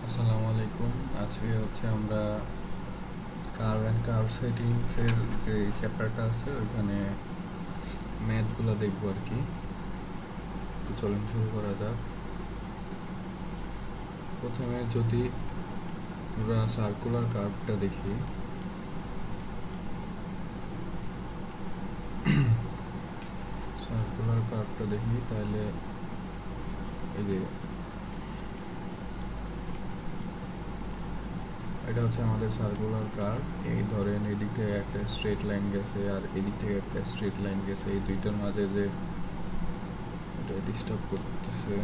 আসসালামু আলাইকুম। আজকে হচ্ছে আমরা কার্ভ অ্যান্ড কার্ভ সেটিংসের যে চ্যাপ্টারটা আছে ওইখানে ম্যাথগুলো দেখবো আর কি। তো চলুন শুরু করা যাক। প্রথমে যদি আমরা সার্কুলার কার্ভটা দেখি, তাহলে এই যে এটা হচ্ছে আমাদের সার্কুলার কার্ভ। এই ধরেন এদিক থেকে একটা স্ট্রেট লাইন গেছে আর এদিক থেকে একটা স্ট্রেট লাইন গেছে, এই দুইটার মাঝে যে এটা ডিস্টার্ব করতেছে,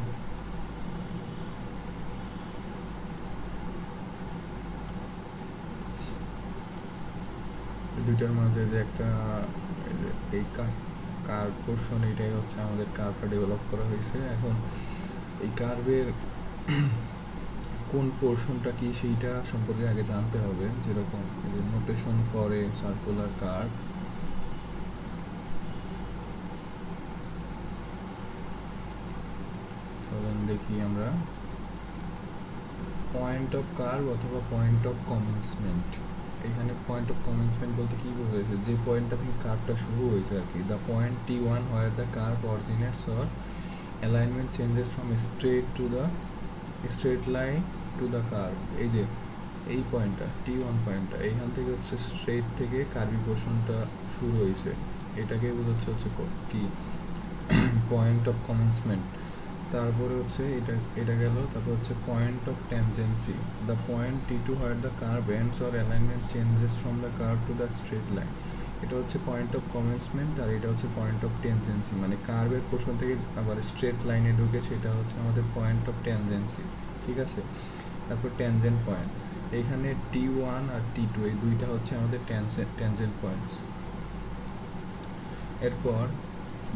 দুইটার মাঝে যে একটা এই কার্ভ পোর্শন, এটাই হচ্ছে আমাদের কার্ভটা ডেভেলপ করা হয়েছে। এখন এই কার্ভের কোন পোর্শনটা কি সেইটা সম্পর্কে আগে জানতে হবে। যেরকম notation for a circular curve, চলেন দেখি আমরা। পয়েন্ট অফ কার্ভ অথবা পয়েন্ট অফ কমেন্সমেন্ট। এখানে পয়েন্ট অফ কমেন্সমেন্ট বলতে কি বোঝাচ্ছে, যে পয়েন্টটা থেকে কার্ভটা শুরু হয়েছে আর কি। The point T1 where the curve originates or alignment changes from straight to the straight line to the curve। এই যে এই পয়েন্টটা T1 পয়েন্টটা, এইখান থেকে হচ্ছে স্ট্রেট থেকে কার্ভি পোর্শনটা শুরু হয়েছে, এটাকে বোঝাচ্ছে হচ্ছে কি পয়েন্ট অফ কমেন্সমেন্ট। তারপরে হচ্ছে এটা গেল। তারপর হচ্ছে point of tangency, the point T2 where the curve ends or alignment changes from the curve to the straight line। এটা হচ্ছে পয়েন্ট অফ কমেন্সমেন্ট আর এটা হচ্ছে পয়েন্ট অফ ট্যানজেন্সি, মানে কার্ভের পোর্শন থেকে আবার স্ট্রেট লাইনে ঢুকে, সেটা হচ্ছে আমাদের পয়েন্ট অফ ট্যানজেন্সি, ঠিক আছে। তারপর ট্যানজেন্ট পয়েন্ট, এইখানে T1 আর T2 এই দুইটা হচ্ছে আমাদের ট্যানজেন্ট পয়েন্টস। এরপর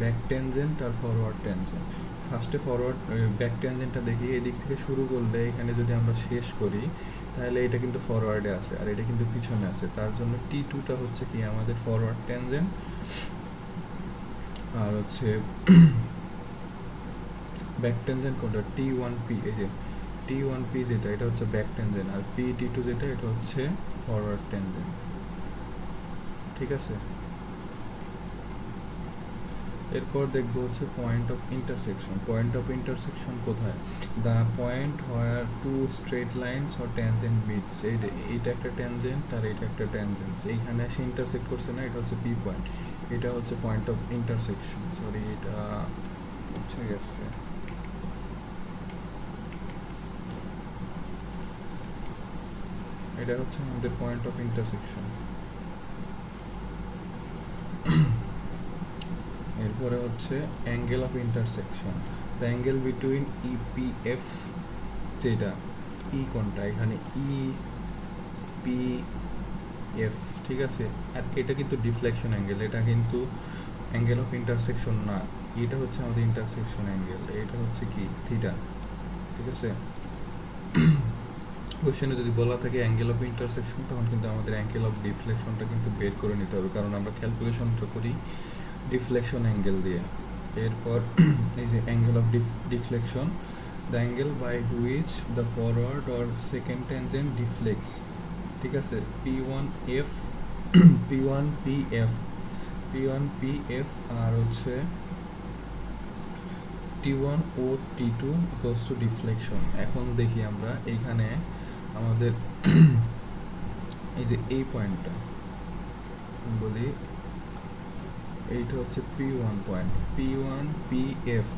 ব্যাক ট্যানজেন্ট আর ফরওয়ার্ড ট্যানজেন্ট। ফার্স্টে ফরওয়ার্ড ব্যাক ট্যানজেন্টটা দেখি, এদিক থেকে শুরু করলে এখানে যদি আমরা শেষ করি তাহলে এটা কিন্তু ফরওয়ার্ডে আছে আর এটা কিন্তু পিছনে আছে, তার জন্য T2টা হচ্ছে কি আমাদের ফরওয়ার্ড ট্যানজেন্ট। আর হচ্ছে ব্যাক ট্যানজেন্ট কোনটা, T1P, এই যে T1P যেটা, এটা হচ্ছে ব্যাক ট্যানজেন্ট, আর T2 যেটা, এটা হচ্ছে ফরওয়ার্ড ট্যানজেন্ট, ঠিক আছে। এরপর দেখবো হচ্ছে point of intersection. Point of intersection কোথায়, the point where two straight lines or tangent meets. এই যে এইটা একটা ট্যানজেন্ট আর এটা একটা ট্যানজেন্ট, এইখানে এসে ইন্টারসেক্ট করছে না, এটা হচ্ছে পি পয়েন্ট, এটা হচ্ছে পয়েন্ট অফ ইন্টারসেকশন। সরি, এটা মুছে গেছে। এটা হচ্ছে আমাদের পয়েন্ট অফ ইন্টারসেকশন। এরপরে হচ্ছে angle of intersection, the angle between EPF, যেটা ই কোনটা, এখানে EPF, ঠিক আছে। আর এটা কিন্তু ডিফ্লেকশন অ্যাঙ্গেল, এটা কিন্তু অ্যাঙ্গেল অফ ইন্টারসেকশন না, এটা হচ্ছে আমাদের ইন্টারসেকশন অ্যাঙ্গেল, এটা হচ্ছে কি থিটা, ঠিক আছে। কোশ্চেনে যদি বলা থাকে অ্যাঙ্গেল অফ ইন্টারসেকশন, তখন কিন্তু আমাদের অ্যাঙ্গেল অফ ডিফ্লেকশনটা কিন্তু বের করে নিতে হবে, কারণ আমরা ক্যালকুলেশনটা করি ডিফ্লেকশন অ্যাঙ্গেল দিয়ে। এরপর এই যে angle of deflection, the angle by which the forward or second tangent deflects, ঠিক আছে। P1F P1PF আর হচ্ছে T1 O T2 equals to deflection. এখন দেখি আমরা এইখানে আমাদের এই যে এই পয়েন্টটা বলি, এইটা হচ্ছে P1 পয়েন্ট, P1PF,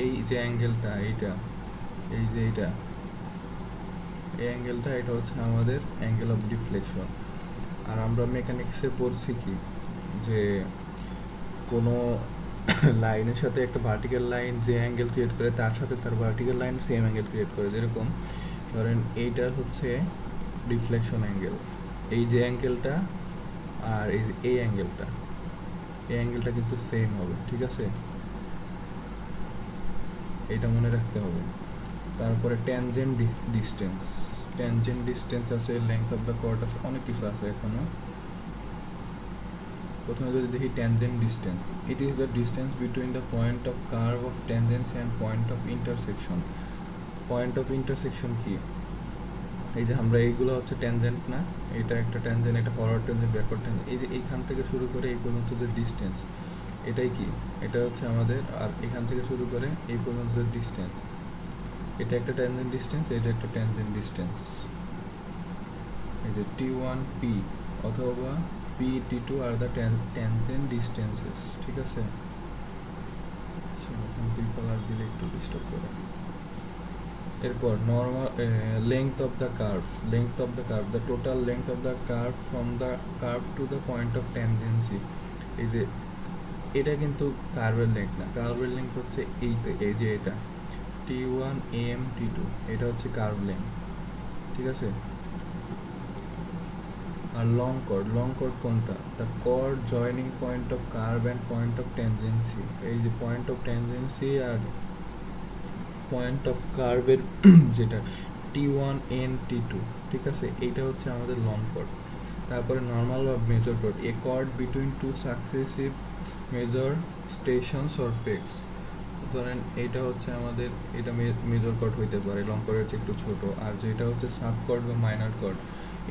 এই যে অ্যাঙ্গেলটা, এইটা এই যে এইটা এই অ্যাঙ্গেলটা, এটা হচ্ছে আমাদের অ্যাঙ্গেল অফ ডিফ্লেকশন। আর আমরা মেকানিক্সে পড়ছি কি, যে কোনো লাইনের সাথে একটা ভার্টিক্যাল লাইন যে অ্যাঙ্গেল ক্রিয়েট করে, তার সাথে তার vertical line same angle create করে। যেরকম ধরেন এইটা হচ্ছে ডিফ্লেকশন অ্যাঙ্গেল, এই যে অ্যাঙ্গেলটা আর এই অ্যাঙ্গেলটা কিন্তু সেম হবে, ঠিক আছে, এটা মনে রাখতে হবে। তারপরে ট্যানজেন্ট ডিস্টেন্স আছে, লেংথ অফ দ্য কর্ড আছে, অনেক কিছু আছে এখনো। প্রথমে যদি দেখি tangent distance, it is the distance between the point of curve of tangency and point of intersection. Point of intersection কি? এই যে আমরা এইগুলো হচ্ছে ট্যানজেন্ট না, এটা একটা ট্যানজেন্ট, এটা ফরওয়ার্ড ট্যানজেন্ট, ব্যাকওয়ার্ড ট্যানজেন্ট, এই যে এইখান থেকে শুরু করে এই পর্যন্ত যে ডিস্টেন্স, এটাই কি, এটা হচ্ছে আমাদের, আর এখান থেকে শুরু করে এই পর্যন্ত যে ডিস্টেন্স, এটা একটা ট্যানজেন্ট ডিস্টেন্স, এটা একটা ট্যানজেন্ট ডিস্টেন্স। এই যে T1P অথবা P/T2 are the tangent distances, ঠিক আছে? দুই কালার দিলে একটু ডিস্টার্ব করে। এরপর normal length of the curve, length of the curve, the total length of the curve from the curve to the point of tangency. এই যে এটা কিন্তু কার্ভের লেংথ না, কার্ভের লেংথ হচ্ছে এইতে, এই যে এটা T1 AM T2, এটা হচ্ছে কার্ভ লেংথ, ঠিক আছে? আর লং কর্ড, লং কর্ড কোনটা? The chord joining point of curve and point of tangency. এই যে পয়েন্ট অফ ট্যানজেন্সি আর পয়েন্ট অফ কার্ভের যেটা T1 N T2, ঠিক আছে? এইটা হচ্ছে আমাদের লং কর্ড। তারপরে নর্মাল বা major chord, a chord between two successive major stations or pegs. ধরেন এইটা হচ্ছে আমাদের, এটা মেজর কর্ড হইতে পারে, লং কর্ডের চেয়ে একটু ছোট। আর যেটা হচ্ছে সাব কর্ড বা minor chord,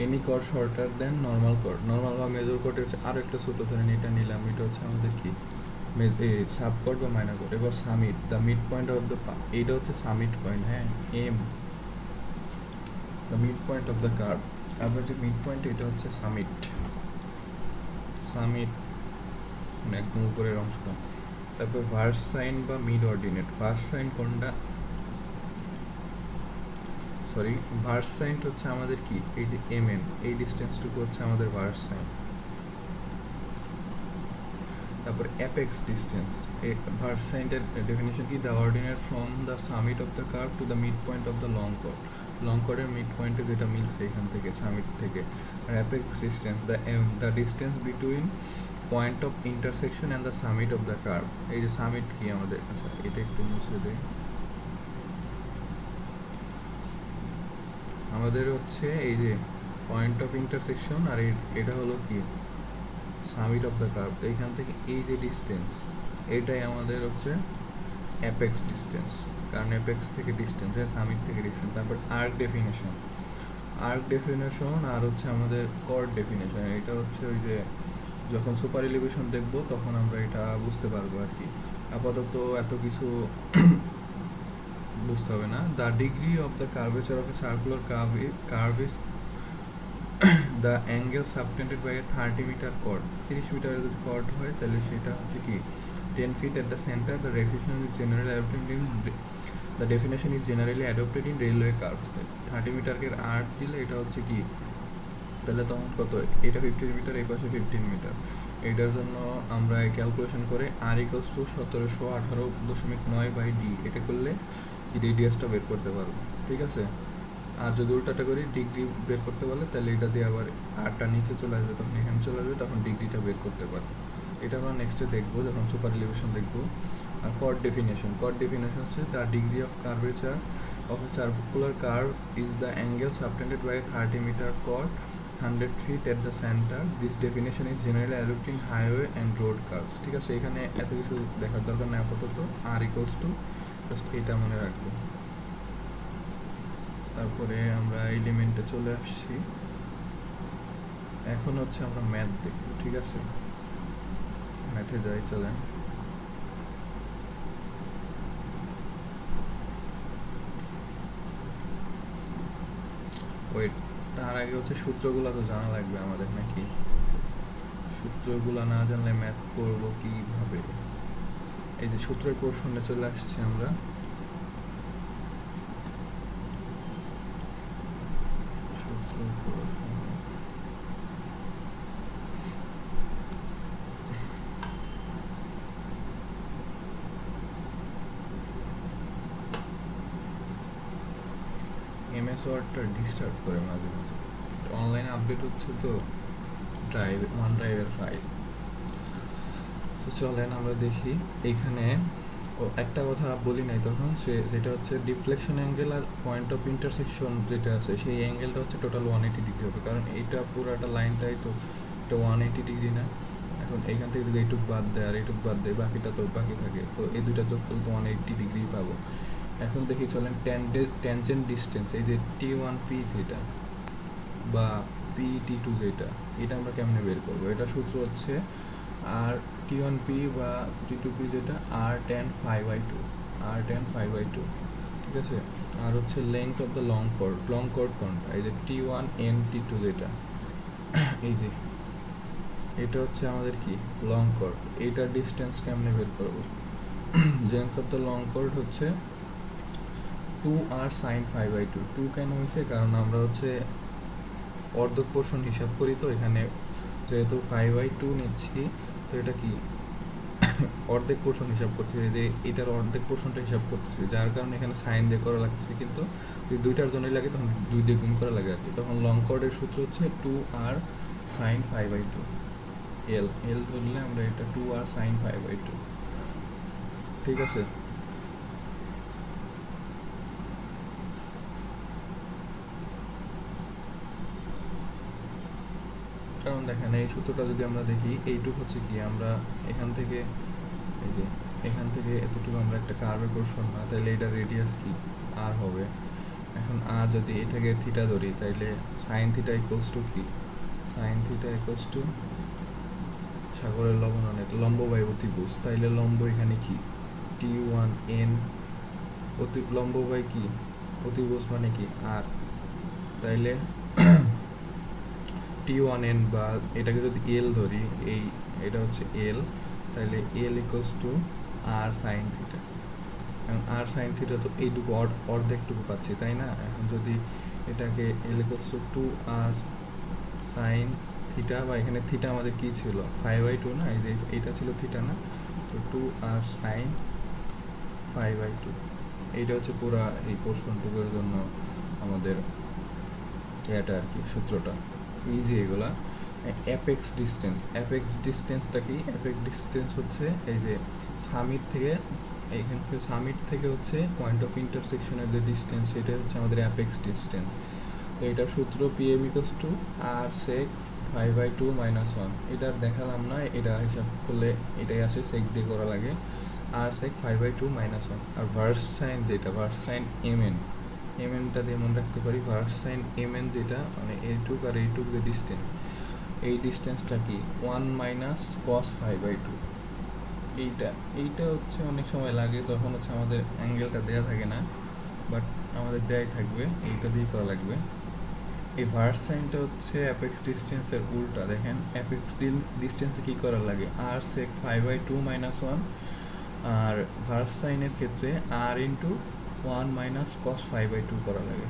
any chord shorter than normal chord. Normal বা মেজর কর্ডের হচ্ছে আরও একটা ছোটো, ধরেন এটা নিলাম, এটা হচ্ছে আমাদের কি সাব কর্ড বা মাইনর কর্ড। এবার summit, the mid point of the, এইটা হচ্ছে সামিট পয়েন্ট, হ্যাঁ, um, the mid point of the curve, কার্ভের যে মিড পয়েন্ট এটা হচ্ছে সামিট, সামিট মানে একদম উপরের অংশটা। তারপর ভার্স সাইন বা মিড অর্ডিনেট, ভার্স সাইন কোনটা? সরি, ভার্স সাইন হচ্ছে আমাদের কি, এই যে MN, এই ডিস্টেন্সটুকু হচ্ছে আমাদের ভার্স সাইন। তারপর অ্যাপেক্স ডিস্টেন্স, এই ভার্স সাইনের ডেফিনিশন কি? The ordinate from the summit of the curve to the mid point of the long chord, long কর্ডের মিড পয়েন্টে যেটা মিলছে এখান থেকে, সামিট থেকে। আর apex distance, the distance between point of intersection and the summit of the curve. এই যে সামিট কি আমাদের, আচ্ছা এটা একটু মুছে দেয়, আমাদের হচ্ছে এই যে পয়েন্ট অফ ইন্টারসেকশন, আর এটা হলো কি সামিট অফ দ্য কার্ভ। এইখান থেকে এই যে ডিস্টেন্স, এটাই আমাদের হচ্ছে অ্যাপেক্স ডিস্টেন্স, কারণ অ্যাপেক্স থেকে ডিস্টেন্স, সামিট থেকে ডিস্টেন্স। তারপর আর্ক ডেফিনেশন, আর্ক ডেফিনেশন আর হচ্ছে আমাদের কর্ড ডেফিনেশন। এটা হচ্ছে ওই যে যখন সুপার এলিভেশন দেখবো তখন আমরা এটা বুঝতে পারবো আর কি, আপাতত এত কিছু বুঝতে হবে না। The degree of the curvature of a circular curve is the angle subtended by a 30 metre chord. 30 মিটারের যদি কর্ড হয় তাহলে সেটা হচ্ছে কি 10 feet at the center. The definition is generally adopted in the definition is generally adopted in railway curves. 30 মিটারকে 8 দিলে এটা হচ্ছে কি, তাহলে তখন কত, এটা 15 মিটার, এই পাশে 15 মিটার। এটার জন্য আমরা ক্যালকুলেশন করে R = 1718.9/d, এটা করলে রেডিয়াসটা বের করতে পারবো, ঠিক আছে? আর যদি উল্টাটা করি, ডিগ্রি বের করতে পারলে তাহলে এটা দিয়ে আবার আরটা নিচে চলে আসবে, তখন এখানে চলে আসবে, তখন ডিগ্রিটা বের করতে পারবো। এটা আমরা নেক্সটে দেখবো যখন সুপার এলিভেশন দেখবো। আর কর্ড ডেফিনেশন, কর্ড ডেফিনেশন হচ্ছে the degree of curvature of a circular curve is the angle subtended by 30 metre chord 100 feet at the center. This definition is generally adopted in highway and road curves. ঠিক আছে, এখানে এত কিছু দেখার দরকার নেই আপাতত। R = জাস্ট এটা মনে রাখবো। তারপরে আমরা এলিমেন্টে চলে আসছি, এখন হচ্ছে আমরা ম্যাথ দেখব, ঠিক আছে? ম্যাথে যাই, চলেন। ওয়েট, তার আগে হচ্ছে সূত্রগুলো তো জানা লাগবে আমাদের নাকি? সূত্রগুলো না জানলে ম্যাথ করবো কিভাবে? এই যে সূত্রের পোর্শনে চলে আসছি আমরা। MS ওয়ার্ডটা ডিস্টার্ব করে মাঝে মাঝে, অনলাইনে আপডেট হচ্ছে তো ওয়ান ড্রাইভের ফাইল। তো চলেন আমরা দেখি এখানে। একটা কথা বলি নাই তখন, যেটা হচ্ছে ডিফ্লেকশন অ্যাঙ্গেল আর পয়েন্ট অফ ইন্টারসেকশন যেটা আছে, সেই অ্যাঙ্গেলটা হচ্ছে টোটাল 180 ডিগ্রি হবে, কারণ এইটা পুরাটা লাইনটাই তো এটা 180 ডিগ্রি না। এখন এইখান থেকে যদি এইটুক বাদ দেয় আর এইটুক বাদ দেয়, বাকিটা তো বাকি থাকে, তো এই দুইটা যোগ করলে তো 180 ডিগ্রি পাবো। এখন দেখি চলেন ট্যানজেন্ট ডিস্টেন্স, এই যে T1P যেটা বা PT2 যেটা, এটা আমরা কেমনে বের করবো? এটা সূত্র হচ্ছে আর T1P বা T2P যেটা r tan phi/2, ঠিক আছে? আর হচ্ছে length of the long chord কোনটা? এই যে T1 T2 যেটা, এই যে এটা হচ্ছে আমাদের কি লং কর্ড। এইটার ডিস্টেন্স কেমনে বের করবো? Length of the long chord হচ্ছে 2r sin phi/2। 2 কেন হয়েছে? কারণ আমরা হচ্ছে অর্ধক পোর্শন হিসাব করি, তো এখানে যেহেতু 5/2 নিচ্ছি, তো এটা কি অর্ধেক পোর্শন হিসাব করছি, যে এটার অর্ধেক পোর্শনটা হিসাব করতেছি, যার কারণে এখানে সাইন দিয়ে করা লাগতেছে। কিন্তু যদি দুইটার জন্যই লাগে তখন 2 দিয়ে গুণ করা লাগে আর কি। তখন লং কর্ডের সূত্র হচ্ছে 2r sin phi/2। এল ধরলে আমরা এটা 2r sin phi/2, ঠিক আছে? কারণ দেখেন এই সূত্রটা যদি আমরা দেখি, এইটুকু হচ্ছে কি আমরা এখান থেকে, এই যে এখান থেকে এতটুকু আমরা একটা কার্ভের পোর্শন না, তাহলে এটা রেডিয়াস কি আর হবে। এখন আর যদি এটাকে থিটা ধরি, তাইলে সাইন থিটা ইকুয়ালস টু কি? সাইন থিটা ইকুয়ালস টু সাগরের লবণ অনেক, লম্ব বাই অতিভুজ। তাইলে লম্ব এখানে কি T1n, লম্ব বাই কি অতিভুজ মানে কি আর। তাইলে T1n বা এটাকে যদি এল ধরি, এটা হচ্ছে এল, তাহলে L equals to R sine theta. এখন আর সাইন থিটা তো এইটুকু অর্ধেকটুকু পাচ্ছি, তাই না? এখন যদি এটাকে L equals to 2r sine theta, বা এখানে থিটা আমাদের কি ছিল 5/2 না, এই যে এইটা ছিল থিটা না, তো 2r সাইন 5/2। এইটা হচ্ছে পুরা এই পোর্শনটুকুর জন্য আমাদের এটা আর কি সূত্রটা ইজি। এগুলা অ্যাপেক্স ডিস্টেন্সটা কি? অ্যাপেক্স ডিস্টেন্স হচ্ছে এই যে সামিট থেকে, এইখান থেকে সামিট থেকে হচ্ছে পয়েন্ট অফ ইন্টারসেকশনের যে ডিস্টেন্স, সেটা হচ্ছে আমাদের অ্যাপেক্স ডিস্টেন্স। তো এটার সূত্র PM equals to r sec 5/2 - 1। এটা দেখালাম না, এটা হিসাব করলে এটাই আসে, সেক দিয়ে করা লাগে, r sec 5/2 - 1। আর ভার্স সাইন যেটা, ভার্স সাইন mnটা দিয়ে মনে রাখতে পারি, ভার্স সাইন mn যেটা মানে এইটুক আর এইটুক যে ডিস্টেন্স, এই ডিস্টেন্সটা কি 1 - cos 5/2। এইটা হচ্ছে অনেক সময় লাগে যখন হচ্ছে আমাদের অ্যাঙ্গেলটা দেয়া থাকে না, বাট আমাদের দেয়াই থাকবে, এইটা দিয়ে করা লাগবে। এই ভার্স সাইনটা হচ্ছে অ্যাপেক্স ডিস্টেন্সের উল্টা। দেখেন অ্যাপেক্স ডিস্টেন্সে কি করা লাগে, r sec 5/2 - 1, আর ভার্স সাইনের ক্ষেত্রে r ইন্টু 1 - cos 5/2 করা লাগে।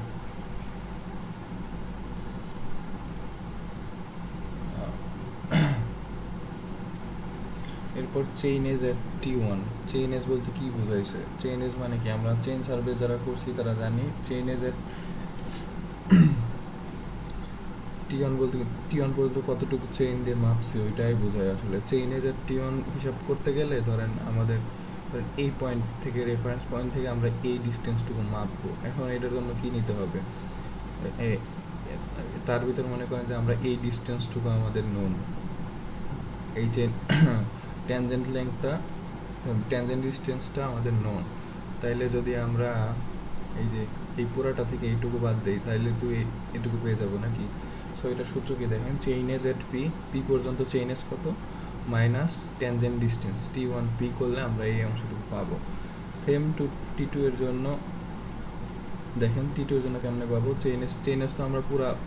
এরপর chain age at T1। Chain age বলতে কি বোঝাইছে? চেইন এজ মানে কি, আমরা চেইন সার্ভে যারা করছি তারা জানি চেইন এজ এট T1 বলতে T1 পর্যন্ত কতটুকু চেইন দিয়ে মাপছি ওইটাই বোঝায় আসলে। চেইন এজ এট T1 হিসাব করতে গেলে ধরেন আমাদের এই পয়েন্ট থেকে, রেফারেন্স পয়েন্ট থেকে আমরা এই ডিস্টেন্সটুকু মাপবো। এখন এটার জন্য কি নিতে হবে? তার ভিতর মনে করেন যে আমরা এই ডিস্টেন্সটুকু আমাদের নোন, এই যে ট্যানজেন্ট লেংথটা, ট্যানজেন্ট ডিস্টেন্সটা আমাদের নোন। তাইলে যদি আমরা এই যে এই পুরাটা থেকে এইটুকু বাদ দেই, তাইলে তুই এইটুকু পেয়ে যাবো নাকি? সো এটা সূত্র কি দেখেন, চেইন এজ এট পি পর্যন্ত চেইন এজ কত মাইনাস ট্যানজেন্ট ডিস্টেন্স T1P করলে আমরা এই অংশটুকু পাবো। সেম টু T2 এর জন্য দেখেন, T2 এর জন্য কেমনে পাবো? চেইন এজ তো আমরা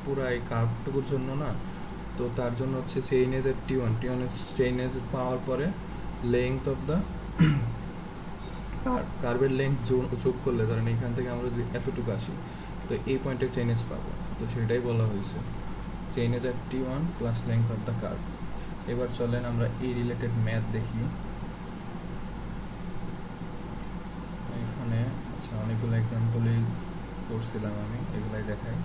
পুরা এই কার্ভটুকুর জন্য না, তো তার জন্য হচ্ছে chain age at T1 chain age পাওয়ার পরে লেংথ অফ দ্য কার্ভের লেংথ যোগ করলে ধরেন এখান থেকে আমরা যদি এতটুকু আসি, তো এই পয়েন্টে চেইন এজ পাবো। তো সেটাই বলা হয়েছে, chainage at T1 plus length of the curve. এবার চলেন আমরা এই রিলেটেড ম্যাথ দেখি। এখানে আচ্ছা অনেকগুলো এক্সাম্পলই করছিলাম আমি, এগুলাই দেখাই।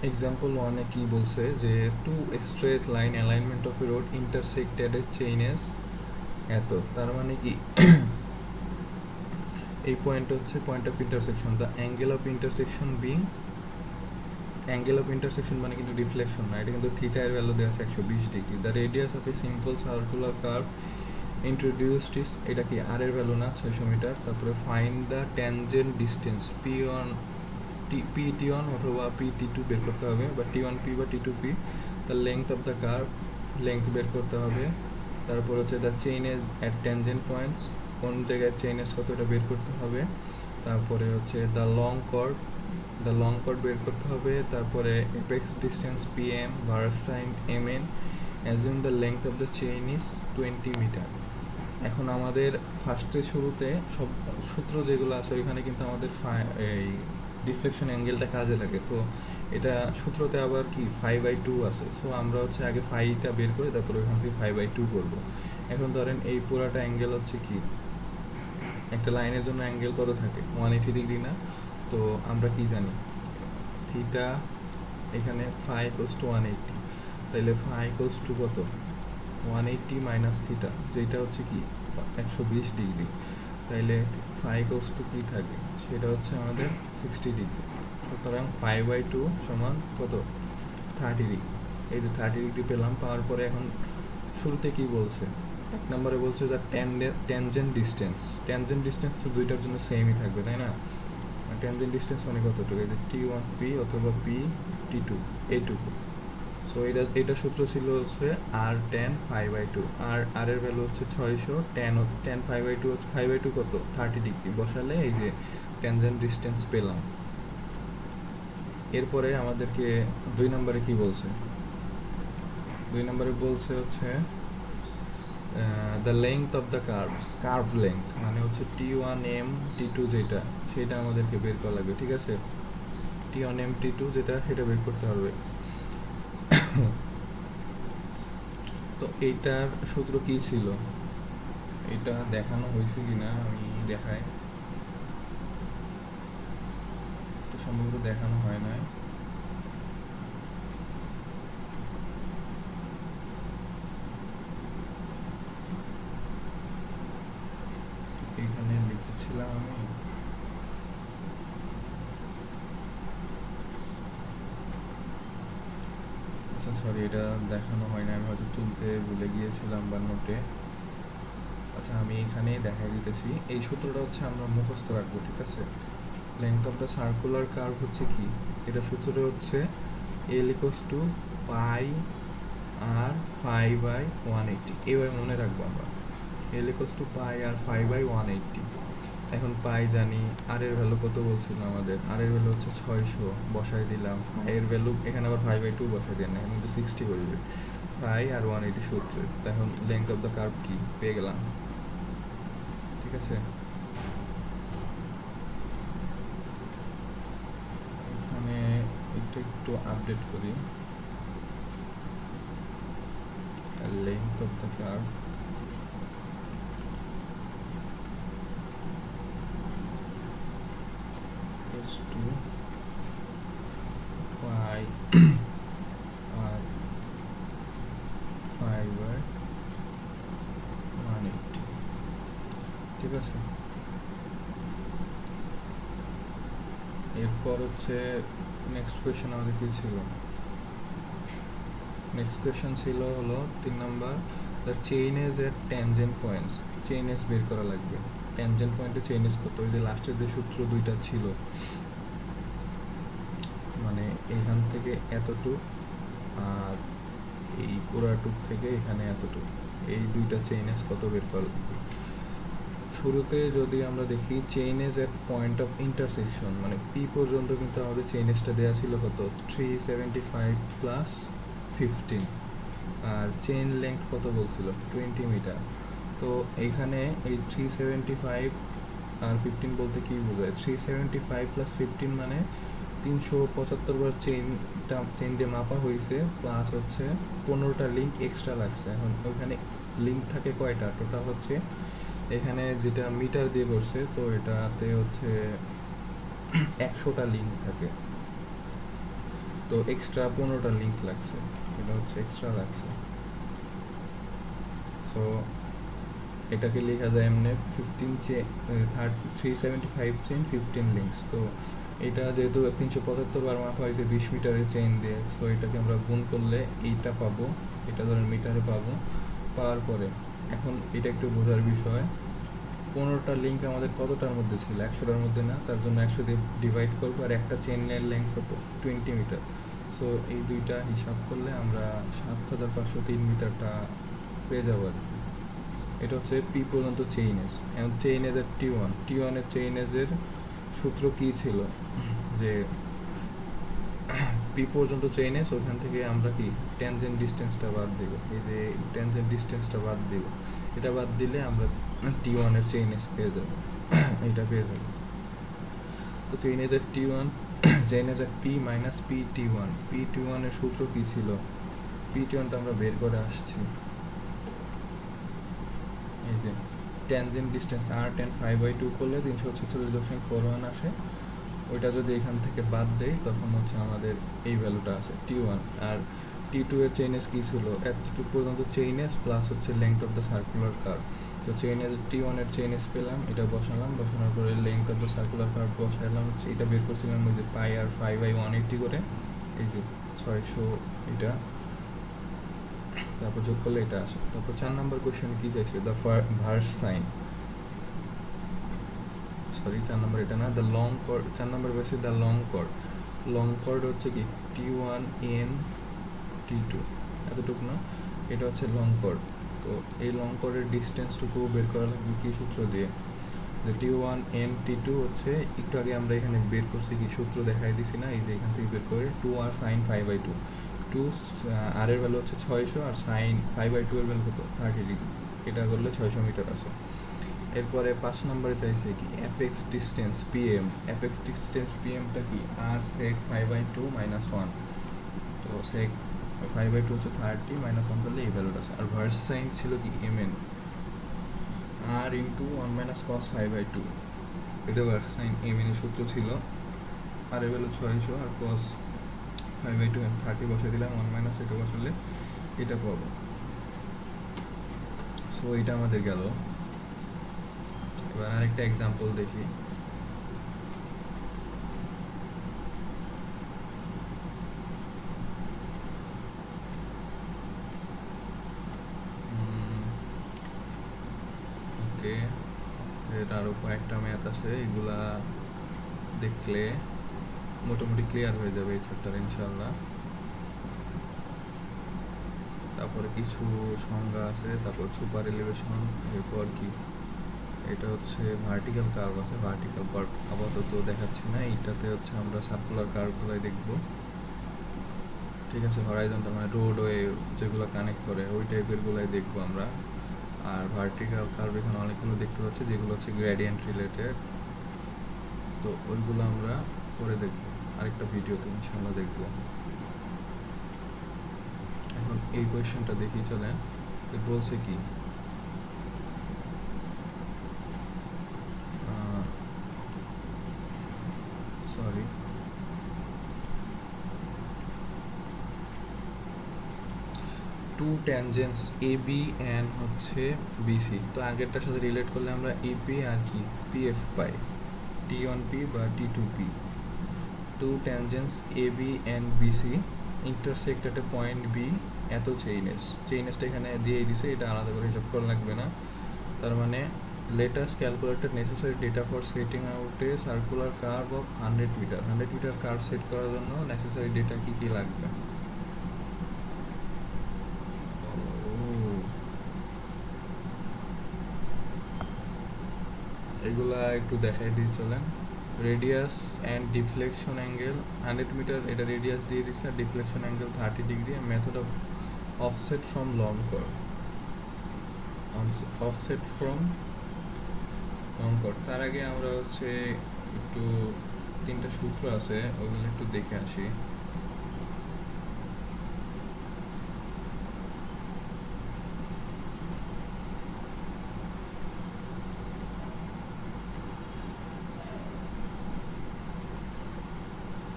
এক্সাম্পল 1-এ কি বলছে যে two straight line alignment of a road intersected a chainage এত। তার মানে কি এই পয়েন্ট হচ্ছে point of intersection, the angle of intersection being angle of intersection মানে কিন্তু ডিফ্লেকশন না, এটা কিন্তু থিটা এর ভ্যালু দেওয়া আছে 120 degree. The radius of a simple circular curve introduced is, এটা কি আর এর ভ্যালু না 600 মিটার। তারপরে find the tangent distance P1 অথবা P2 বের করতে হবে, বা T1P বা T2P। The length of the curve, length বের করতে হবে। তারপর হচ্ছে the chainage at tangent points, কোন জায়গায় চেইন এজ কত এটা বের করতে হবে। তারপরে হচ্ছে দ্য লং কর্ড বের করতে হবে। তারপরে apex distance PM, versine MN, assume the length of the chain is 20 metre. এখন আমাদের ফার্স্টে শুরুতে সব সূত্র যেগুলো আছে ওইখানে কিন্তু আমাদের এই ডিফ্লেকশন অ্যাঙ্গেলটা কাজে লাগে। তো এটা সূত্রতে আবার কি 5/2 আছে। সো আমরা হচ্ছে আগে ফাইটা বের করে তারপরে ওইখান থেকে 5/2 করবো। এখন ধরেন এই পুরাটা অ্যাঙ্গেল হচ্ছে কি, একটা লাইনের জন্য অ্যাঙ্গেল কত থাকে 180 ডিগ্রি না। তো আমরা কি জানি থিটা, এখানে ফাই ইকুয়ালস টু 180, তাইলে ফাই ইকুয়ালস টু কত 180 মাইনাস থিটা, যেটা হচ্ছে কি 120 ডিগ্রি। তাইলে ফাই ইকুয়ালস টু কি থাকে, সেটা হচ্ছে আমাদের 60 ডিগ্রি। সুতরাং 5/2 সমান কত 30 ডিগ্রি। এই যে 30 ডিগ্রি পেলাম, পাওয়ার পরে এখন শুরুতে কি বলছে, এক নম্বরে বলছে যে ট্যানজেন্ট ডিস্টেন্স তো দুইটার জন্য সেমই থাকবে, তাই না। ট্যানজেন্ট ডিস্টেন্স মানে কতটুকু, এই যে T1P অথবা P T2 এইটুকু। সো এটা সূত্র ছিল হচ্ছে R tan 5/2, আর এর ভ্যালু হচ্ছে 600, tan 5/2 হচ্ছে 5/2 কত 30 ডিগ্রি বসালে এই যে ট্যানজেন্ট ডিস্টেন্স পেলাম। এরপরে আমাদেরকে 2 নম্বরে কি বলছে, 2 নম্বরে বলছে হচ্ছে the length of the curve length মানে হচ্ছে T1M T2 যেটা, সেটা আমাদেরকে বের করা লাগবে, ঠিক আছে। T1M T2 যেটা, সেটা বের করতে হবে। তো এইটার সূত্র কি ছিল, এটা দেখানো হয়েছে কিনা আমি দেখাই, তো সম্ভবত দেখানো হয় নাই। এখানে লিখেছিলাম আমি, আচ্ছা সরি, এটা দেখানো হয় না, আমি হয়তো তুলতে ভুলে গিয়েছিলাম বা নোটে। আচ্ছা আমি এখানেই দেখাই দিতেছি। এই সূত্রটা হচ্ছে আমরা মুখস্থ রাখবো, ঠিক আছে। Length of the circular curve হচ্ছে কি, এটা সূত্রটা হচ্ছে L equals to pi R 5/180, এইভাবে মনে রাখবো আমরা। L equals to pi R 5/180। এখন পাই জানি, আর এর ভ্যালু কত বলছিল আমাদের, আর এর ভ্যালু হচ্ছে 600, বসাই দিলাম। এর ভ্যালু এখানে আবার 5/2 বসাই দেন না, এখন কিন্তু 60 হয়ে পাই আর 180 সূত্রে। এখন লেংথ অফ দ্য কার্ভ কি পেয়ে গেলাম, ঠিক আছে। এখানে একটু আপডেট করি, length of the curve is to pi R 5/180, ঠিক আছে। এরপর হচ্ছে নেক্সট কোয়েশ্চেন আমাদের কি ছিল, নেক্সট কোয়েশ্চেন ছিল হলো 3 number, the chainage at tangent points, chainage বের করা লাগবে। ট্যানজেন্ট পয়েন্টে চেইন এজ কত, ওই যে লাস্টের যে সূত্র দুইটা ছিল, মানে এখান থেকে এতটুক আর এই পুরাটুক থেকে এখানে এতটুক, এই দুইটা চেইন এজ কত বের করা লাগবে। শুরুতে যদি আমরা দেখি chainage at point of intersection, মানে পি পর্যন্ত কিন্তু আমাদের চেইন এজটা দেওয়া ছিল কত 375 প্লাস 15, আর চেইন লেংথ কত বলছিল 20 মিটার। তো এইখানে এই 375 আর 15 বলতে কি বোঝায়, 375 প্লাস 15 মানে 375 বার চেইন দিয়ে মাপা হয়েছে, প্লাস হচ্ছে 15টা লিঙ্ক এক্সট্রা লাগছে। এখন ওইখানে লিঙ্ক থাকে কয়টা, টোটাল হচ্ছে এখানে যেটা মিটার দিয়ে করছে, তো এটাতে হচ্ছে 100টা লিঙ্ক থাকে, তো এক্সট্রা 15টা লিঙ্ক লাগছে, এটা হচ্ছে এক্সট্রা লাগছে। সো এটাকে লেখা যায় এমনি 375 চেইন 15 লিঙ্কস। তো এটা যেহেতু 375 বার মাপা হয়েছে 20 মিটারের চেইন দিয়ে, সো এটাকে আমরা গুণ করলে এইটা পাবো, এটা ধরেন মিটারে পাবো। পাওয়ার পরে এখন এটা একটু বোঝার বিষয়, 15টা লিঙ্ক আমাদের কতটার মধ্যে ছিল? 100টার মধ্যে না, তার জন্য 100 দিয়ে ডিভাইড করবো। আর একটা চেইনের লেন্থ কত? 20 মিটার। সো এই দুইটা হিসাব করলে আমরা 7503 মিটারটা পেয়ে যাবো আর কি। এটা হচ্ছে পি পর্যন্ত চেইন এজ। এখন চেইন এজের টি ওয়ানের চেইন এজের সূত্র কী ছিল? যে পি পর্যন্ত চেইন এজ, ওখান থেকে আমরা কি ট্যানজেন্ট ডিস্টেন্সটা বাদ দিব, এই যে ট্যানজেন্ট ডিস্টেন্সটা বাদ দিব, এটা বাদ দিলে আমরা টি ওয়ানের চেইন এজ পেয়ে যাবো, এটা পেয়ে যাবো। তো চেইন এজের টি ওয়ান, চেইন এজের পি মাইনাস পি টি ওয়ানের সূত্র কী ছিল? পি টি ওয়ানটা আমরা বের করে আসছি, এই যে ট্যানজেন্ট ডিস্টেন্স আর টেন 5/2 করলে 346.41 আসে। ওইটা যদি এখান থেকে বাদ দেই তখন হচ্ছে আমাদের এই ভ্যালুটা আসে টি ওয়ান। আর টি টু এর চেইনেস কী ছিল? এতটুকু পর্যন্ত চেইনেস প্লাস হচ্ছে length of the circular curve. তো চেইনেস টি ওয়ানের চেইনেস পেলাম, এটা বসানোর পরে length of the circular curve বসাইলাম, এটা বের করছিলাম ওই যে পাই আর 5/180 করে, এই যে 600, এটা তারপর যোগ করলে এটা আসে। তারপর 4 নম্বর কোয়েশ্চেনে কী চাইছে? দ্য ভার্স সাইন, সরি 4 নম্বর এটা না, দ্য লং কর্ড। 4 নম্বর বলছে দ্য লং কর্ড হচ্ছে কি T1 N T2, এতটুকু না, এটা হচ্ছে লং কর্ড। তো এই লং কর্ডের ডিস্টেন্সটুকু বের করা লাগবে কি সূত্র দিয়ে? যে T1 N T2 হচ্ছে, একটু আগে আমরা এখানে বের করছি কি সূত্র দেখাই দিছি না, এই যে এখান থেকে বের করে 2r sin 5/2, 2 আর এর ভ্যালু হচ্ছে 600 আর sin 5/2 এর ভ্যালু কত? 30 ডিগ্রি, এটা করলে 600 মিটার আছে। এরপরে 5 নম্বরে চাইছে কি apex distance PM. Apex distance পিএমটা কি? আর sec 5/2 - 1, তো sec 5/2 হচ্ছে 30 - 1 করলে এই ভ্যালুটা আছে। আর ভার্স সাইন ছিল কি mn, আর ইন্টু 1 - cos 5/2, এটা ভার্স সাইন mn এর সূত্র ছিল। আর এর ভ্যালু 600 আর cos 5/2 আমি 30 বসে দিলাম, 1 - এটা বসালে এটা পাবো। সো এটা আমাদের গেল। এবার আরেকটা এক্সাম্পল দেখি। ওকে, এর আরও কয়েকটা ম্যাথ আছে, এগুলা দেখলে মোটামুটি ক্লিয়ার হয়ে যাবে এই চ্যাপ্টার ইনশাল্লাহ। তারপরে কিছু সংজ্ঞা আছে, তারপর সুপার এলিভেশন, এরপর কি এটা হচ্ছে ভার্টিক্যাল কার্ভ আছে। ভার্টিক্যাল কার্ভ আপাতত দেখাচ্ছি না, এইটাতে হচ্ছে আমরা সার্কুলার কার্ভগুলোই দেখব, ঠিক আছে। হরাইজন্টাল মানে রোডওয়ে যেগুলো কানেক্ট করে ওই টাইপেরগুলোই দেখবো আমরা। আর ভার্টিক্যাল কার্ভ এখানে অনেকগুলো দেখতে পাচ্ছি যেগুলো হচ্ছে গ্রেডিয়েন্ট রিলেটেড, তো ওইগুলো আমরা পরে দেখবো আরেকটা ভিডিওতে ইনশাল্লাহ দেখবো। এখন এই কোয়েশ্চেনটা দেখি চলেন। বলছে কি sorry two tangents A B and হচ্ছে বিসি। তো আগেরটার সাথে রিলেট করলে আমরা এপি আর কি পিএফ পাই, T1P বা T2P। Two tangents A B and BC intersect at a point B, এত চেইনেসটা এখানে দিয়ে দিছে, এটা আলাদা করে হিসাব করা লাগবে না। তার মানে let us calculate the necessary data for setting out a circular curve of 100 metre. 100 metre curve set করার জন্য নেসেসারি ডেটা কি কি লাগবে? এগুলা একটু দেখাই দিই চলেন। Radius and deflection angle 100 metre, এটা রেডিয়াস দিয়ে দিচ্ছে, আর deflection angle 30 degree. Method of offset from long chord, offset from long chord. তার আগে আমরা হচ্ছে একটু 3টা সূত্র আছে, ওগুলো একটু দেখে আসি।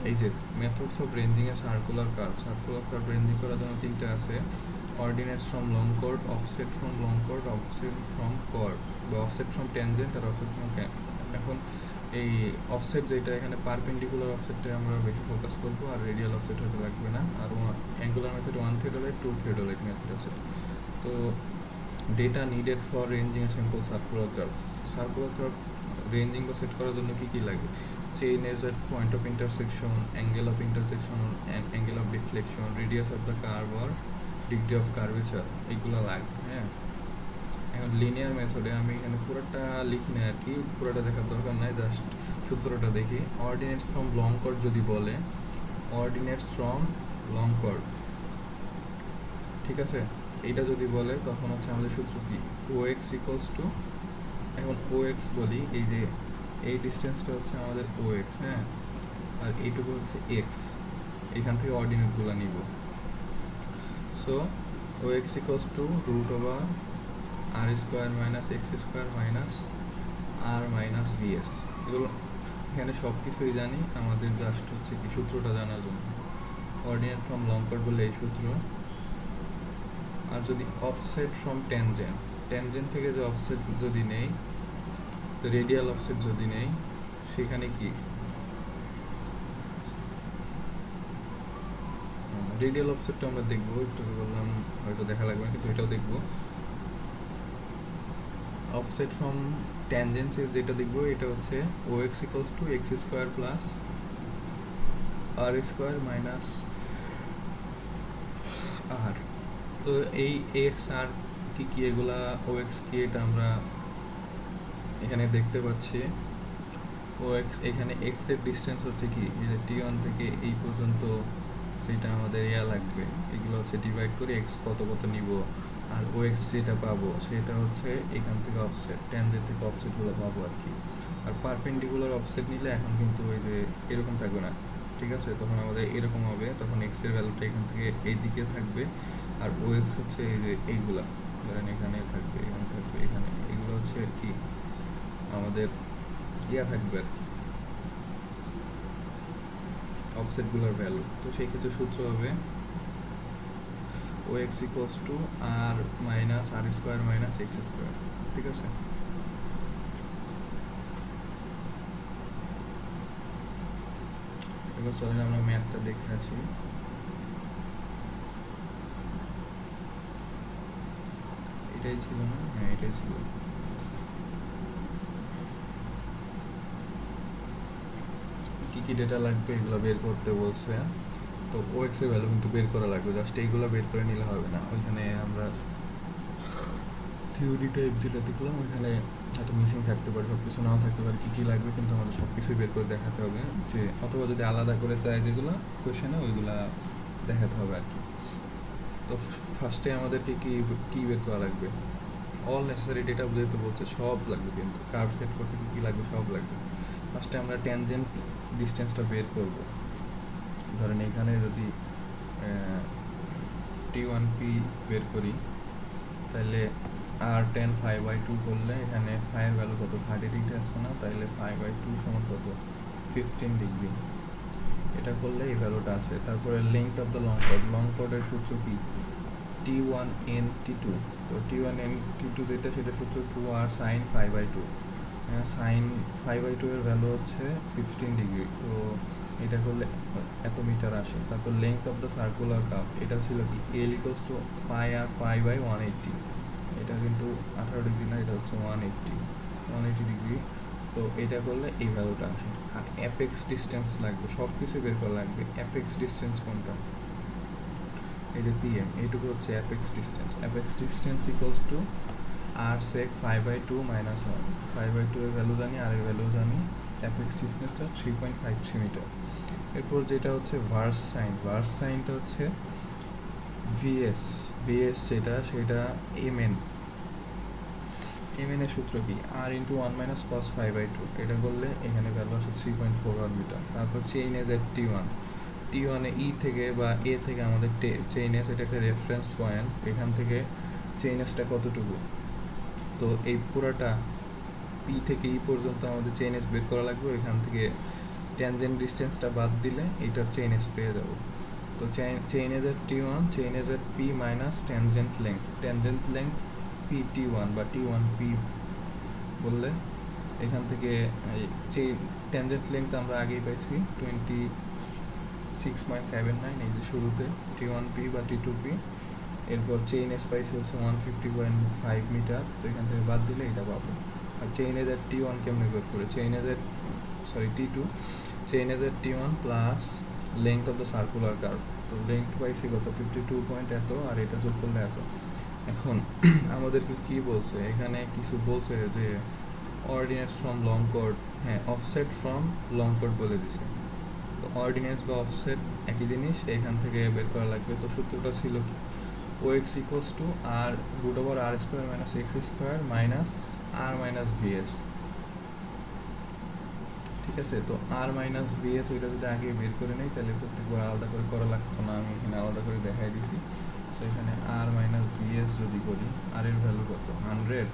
এই যে methods of ranging a circular curve ranging করার জন্য 3টা আছে। Ordinates from long chord, offset from long chord, offset from chord, বা অফসেট ফ্রম ট্যানজেন্ট আর অফসেট ফ্রম ক্যান। এখন এই অফসেট যেটা এখানে পারপেন্ডিকুলার অফসেটটা আমরা বেশি ফোকাস করবো, আর রেডিয়াল অফসেট হতে লাগবে না। আর angular method 1 theodolite 2 theodolite method আছে। তো data needed for ranging a simple circular curve ranging বা সেট করার জন্য কী লাগবে? Chainage at point of intersection, angle of intersection, angle of deflection, radius of the curve আর degree of curvature, এইগুলো লাগবে। হ্যাঁ, এখন লিনিয়ার মেথডে আমি এখানে পুরোটা লিখি না আর কি, পুরোটা দেখার দরকার নাই, জাস্ট সূত্রটা দেখি। অর্ডিনেটস ফ্রম লং কর্ড যদি বলে, অর্ডিনেটস ফ্রম লং কর্ড, ঠিক আছে, এইটা যদি বলে তখন হচ্ছে আমাদের সূত্র কি, ও এক্স ইকুয়ালস টু, এখন ও এক্স বলি, এই যে এই ডিস্টেন্সটা হচ্ছে আমাদের ও এক্স, হ্যাঁ, আর এইটুকু হচ্ছে এক্স, এখান থেকে অর্ডিনেটগুলো নিব। So O x equals to root over R square minus x square minus R minus VS, এগুলো এখানে সব কিছুই জানি, আমাদের জাস্ট হচ্ছে কি সূত্রটা জানার জন্য। অর্ডিনেট ফ্রম লং কর্ড বলে এই সূত্র। আর যদি অফসেট ফ্রম ট্যানজেন্ট থেকে যে অফসেট যদি নেই, তো রেডিয়াল অফসেট যদি নেই, সেখানে কি রেডিয়াল অফসেটটা আমরা দেখবো, একটু বললাম হয়তো দেখা লাগবে না, কিন্তু এটাও দেখবো। অফসেট ফ্রম ট্যানজেন্সের যেটা দেখবো, এটা হচ্ছে O x equals to x square plus R square minus R. তো এই এক্স আর কি কি, এগুলা ও এক্স কি, এটা আমরা এখানে দেখতে পাচ্ছি। ও এক্স, এখানে এক্স এর ডিস্টেন্স হচ্ছে কি, এই যে টি1 থেকে এই পর্যন্ত যেটা আমাদের লাগবে, এগুলো হচ্ছে ডিভাইড করে এক্স কত কত নিব, আর ও এক্স যেটা পাবো সেটা হচ্ছে এখান থেকে অফসেট, ট্যানজেন্ট থেকে অফসেটগুলো পাবো আর কি। আর পারপেন্ডিকুলার অফসেট নিলে এখন কিন্তু ওই যে এরকম থাকবে না, ঠিক আছে, তখন আমাদের এরকম হবে, তখন এক্স এর ভ্যালুটা এখান থেকে এই দিকে থাকবে, আর ও এক্স হচ্ছে এই যে এইগুলা, ধরেন এখানে থাকবে, এখানে থাকবে, এখানে, এগুলো হচ্ছে কি আমাদের থাকবে আর কি, অফসেটগুলোর ভ্যালু। তো সেই ক্ষেত্রে সূত্র হবে O x equals to R minus R square minus x square, ঠিক আছে। এবার চলেন আমরা ম্যাথটা দেখে আসি। এটাই ছিল না? হ্যাঁ, এটাই ছিল। কি কি ডেটা লাগবে এগুলো বের করতে বলছে, তো ও এক্স এর ভ্যালু কিন্তু বের করা লাগবে, জাস্ট এইগুলো বের করে নিলে হবে না। ওইখানে আমরা থিওরি টাইপ যেটা দেখলাম, ওইখানে হয়তো মিসিং থাকতে পারে, সব কিছু নাও থাকতে পারে, কী কী লাগবে কিন্তু আমাদের সব কিছুই বের করে দেখাতে হবে, যে অথবা যদি আলাদা করে চাই যেগুলো কোয়েশনে, ওইগুলা দেখাতে হবে আর কি। তো ফার্স্টে আমাদেরকে কী বের করা লাগবে, অল নেসেসারি ডেটা বুঝাইতে বলছে, সব লাগবে কিন্তু, কার্ভ সেট করতে কী লাগবে সব লাগবে। ফার্স্টে আমরা ট্যানজেন্ট ডিস্টেন্সটা বের করব। ধরেন এখানে যদি T1P বের করি, তাহলে আর টেন 5/2 করলে এখানে ফাইয়ের ভ্যালু কত, 30 ডিগ্রি আসছে না, তাহলে 5/2 সমান কত, 15 ডিগ্রি। এটা করলে এই ভ্যালুটা আসে। তারপরে লেংথ অফ দ্য লং কর্ডের সূত্র কি, T1N T2। তো T1N T2 যেটা, সেটা সূত্র 2R সাইন 5/2। সাইন 5/2 এর ভ্যালু হচ্ছে 15 ডিগ্রি, তো এটা করলে এত মিটার আসে। তারপর length of the circular curve, এটা ছিল কি, L equals to pi R 5/180। এটা কিন্তু 18 ডিগ্রি না, এটা হচ্ছে 180 ডিগ্রি। তো এটা করলে এই ভ্যালুটা আসে। আর অ্যাপেক্স ডিস্টেন্স লাগবে, সব কিছু বের করা লাগবে। অ্যাপেক্স ডিস্টেন্স কোনটা, এই যে PM, এইটুকু হচ্ছে apex distance. Apex distance equals to R sec 5/2 minus 1। 5/2 এর ভ্যালু জানি, আর এর ভ্যালু জানি। অ্যাপেক্স ডিস্টেন্সটা 3.53 মিটার। এরপর যেটা হচ্ছে ভার্স সাইনটা হচ্ছে VS যেটা, সেটা MN এর সূত্র কি, R ইন্টু 1 মাইনাস কস 5/2। এটা করলে এখানে ভ্যালু আসে 3.41 মিটার। তারপর chain age at T1 A E থেকে বা A থেকে আমাদের চেইন এজ, এটা একটা রেফারেন্স পয়েন্ট, এখান থেকে চেইন এজটা কতটুকু, তো এই পুরাটা P থেকে E পর্যন্ত আমাদের চেইন এজ বের করা লাগবে। এখান থেকে ট্যানজেন্ট ডিস্টেন্সটা বাদ দিলে এইটার চেইন এজ পেয়ে যাবো। তো chain age at T1, chain age at P minus tangent length PT1 বা T1P বললে এখান থেকে যে ট্যানজেন্ট লেন্থ আমরা আগেই পাইছি 26.79, এই যে শুরুতে T1P বা T2P, এরপর চেইন এস পাইছি হচ্ছে 150.5 মিটার, তো এখান থেকে বাদ দিলে এটা পাবো। আর চেইন এজের T1 কেমনে বের করে, চেইন এজের T2, চেইন এজের T1 plus length of the circular curve, তো লেংথ পাইছি কত 52 পয়েন্ট এত, আর এটা যোগ করলে এত। এখন আমাদেরকে কি বলছে এখানে, কিছু বলছে যে অর্ডিনেটস ফ্রম লং কর্ড, হ্যাঁ অফসেট ফ্রম লং কর্ড বলে দিছে। তো অর্ডিনেটস বা অফসেট একই জিনিস, এখান থেকে বের করা লাগবে। তো সূত্রটা ছিল কি, OX equals to R root over R square minus x square minus R minus VS. ঠিক আছে, তো আর মাইনাস ভিএস ওইটা যদি আগে বের করে নেই তাহলে প্রত্যেকবার আলাদা করে করা লাগতো না, আমি এখানে আলাদা করে দেখাই দিছি। সো এখানে আর মাইনাস ভিএস যদি করি, আর এর ভ্যালু কত 100,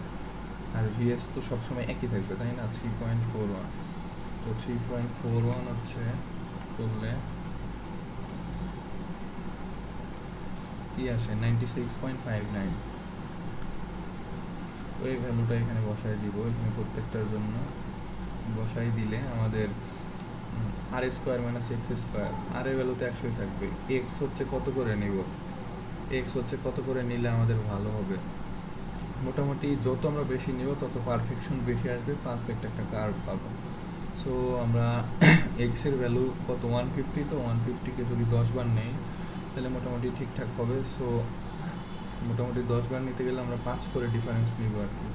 আর ভিএস তো সবসময় একই থাকবে তাই না, 3.41। তো 3.41 হচ্ছে করলে কি আসে 96.59। তো এই ভ্যালুটা এখানে বসাই দিব, এখানে প্রত্যেকটার জন্য বসাই দিলে আমাদের আর স্কোয়ার মাইনাস এক্স স্কোয়ার, আর এর ভ্যালুতে 100 থাকবে। এক্স হচ্ছে কত করে নিব, এক্স হচ্ছে কত করে নিলে আমাদের ভালো হবে, মোটামুটি যত আমরা বেশি নিব তত পারফেকশন বেশি আসবে, পারফেক্ট একটা কার্ভ পাবো। সো আমরা এক্সের ভ্যালু কত 150, তো 150কে যদি 10 বার নেই তাহলে মোটামুটি ঠিকঠাক হবে। সো মোটামুটি 10 বার নিতে গেলে আমরা 5 করে ডিফারেন্স নিব আর কি।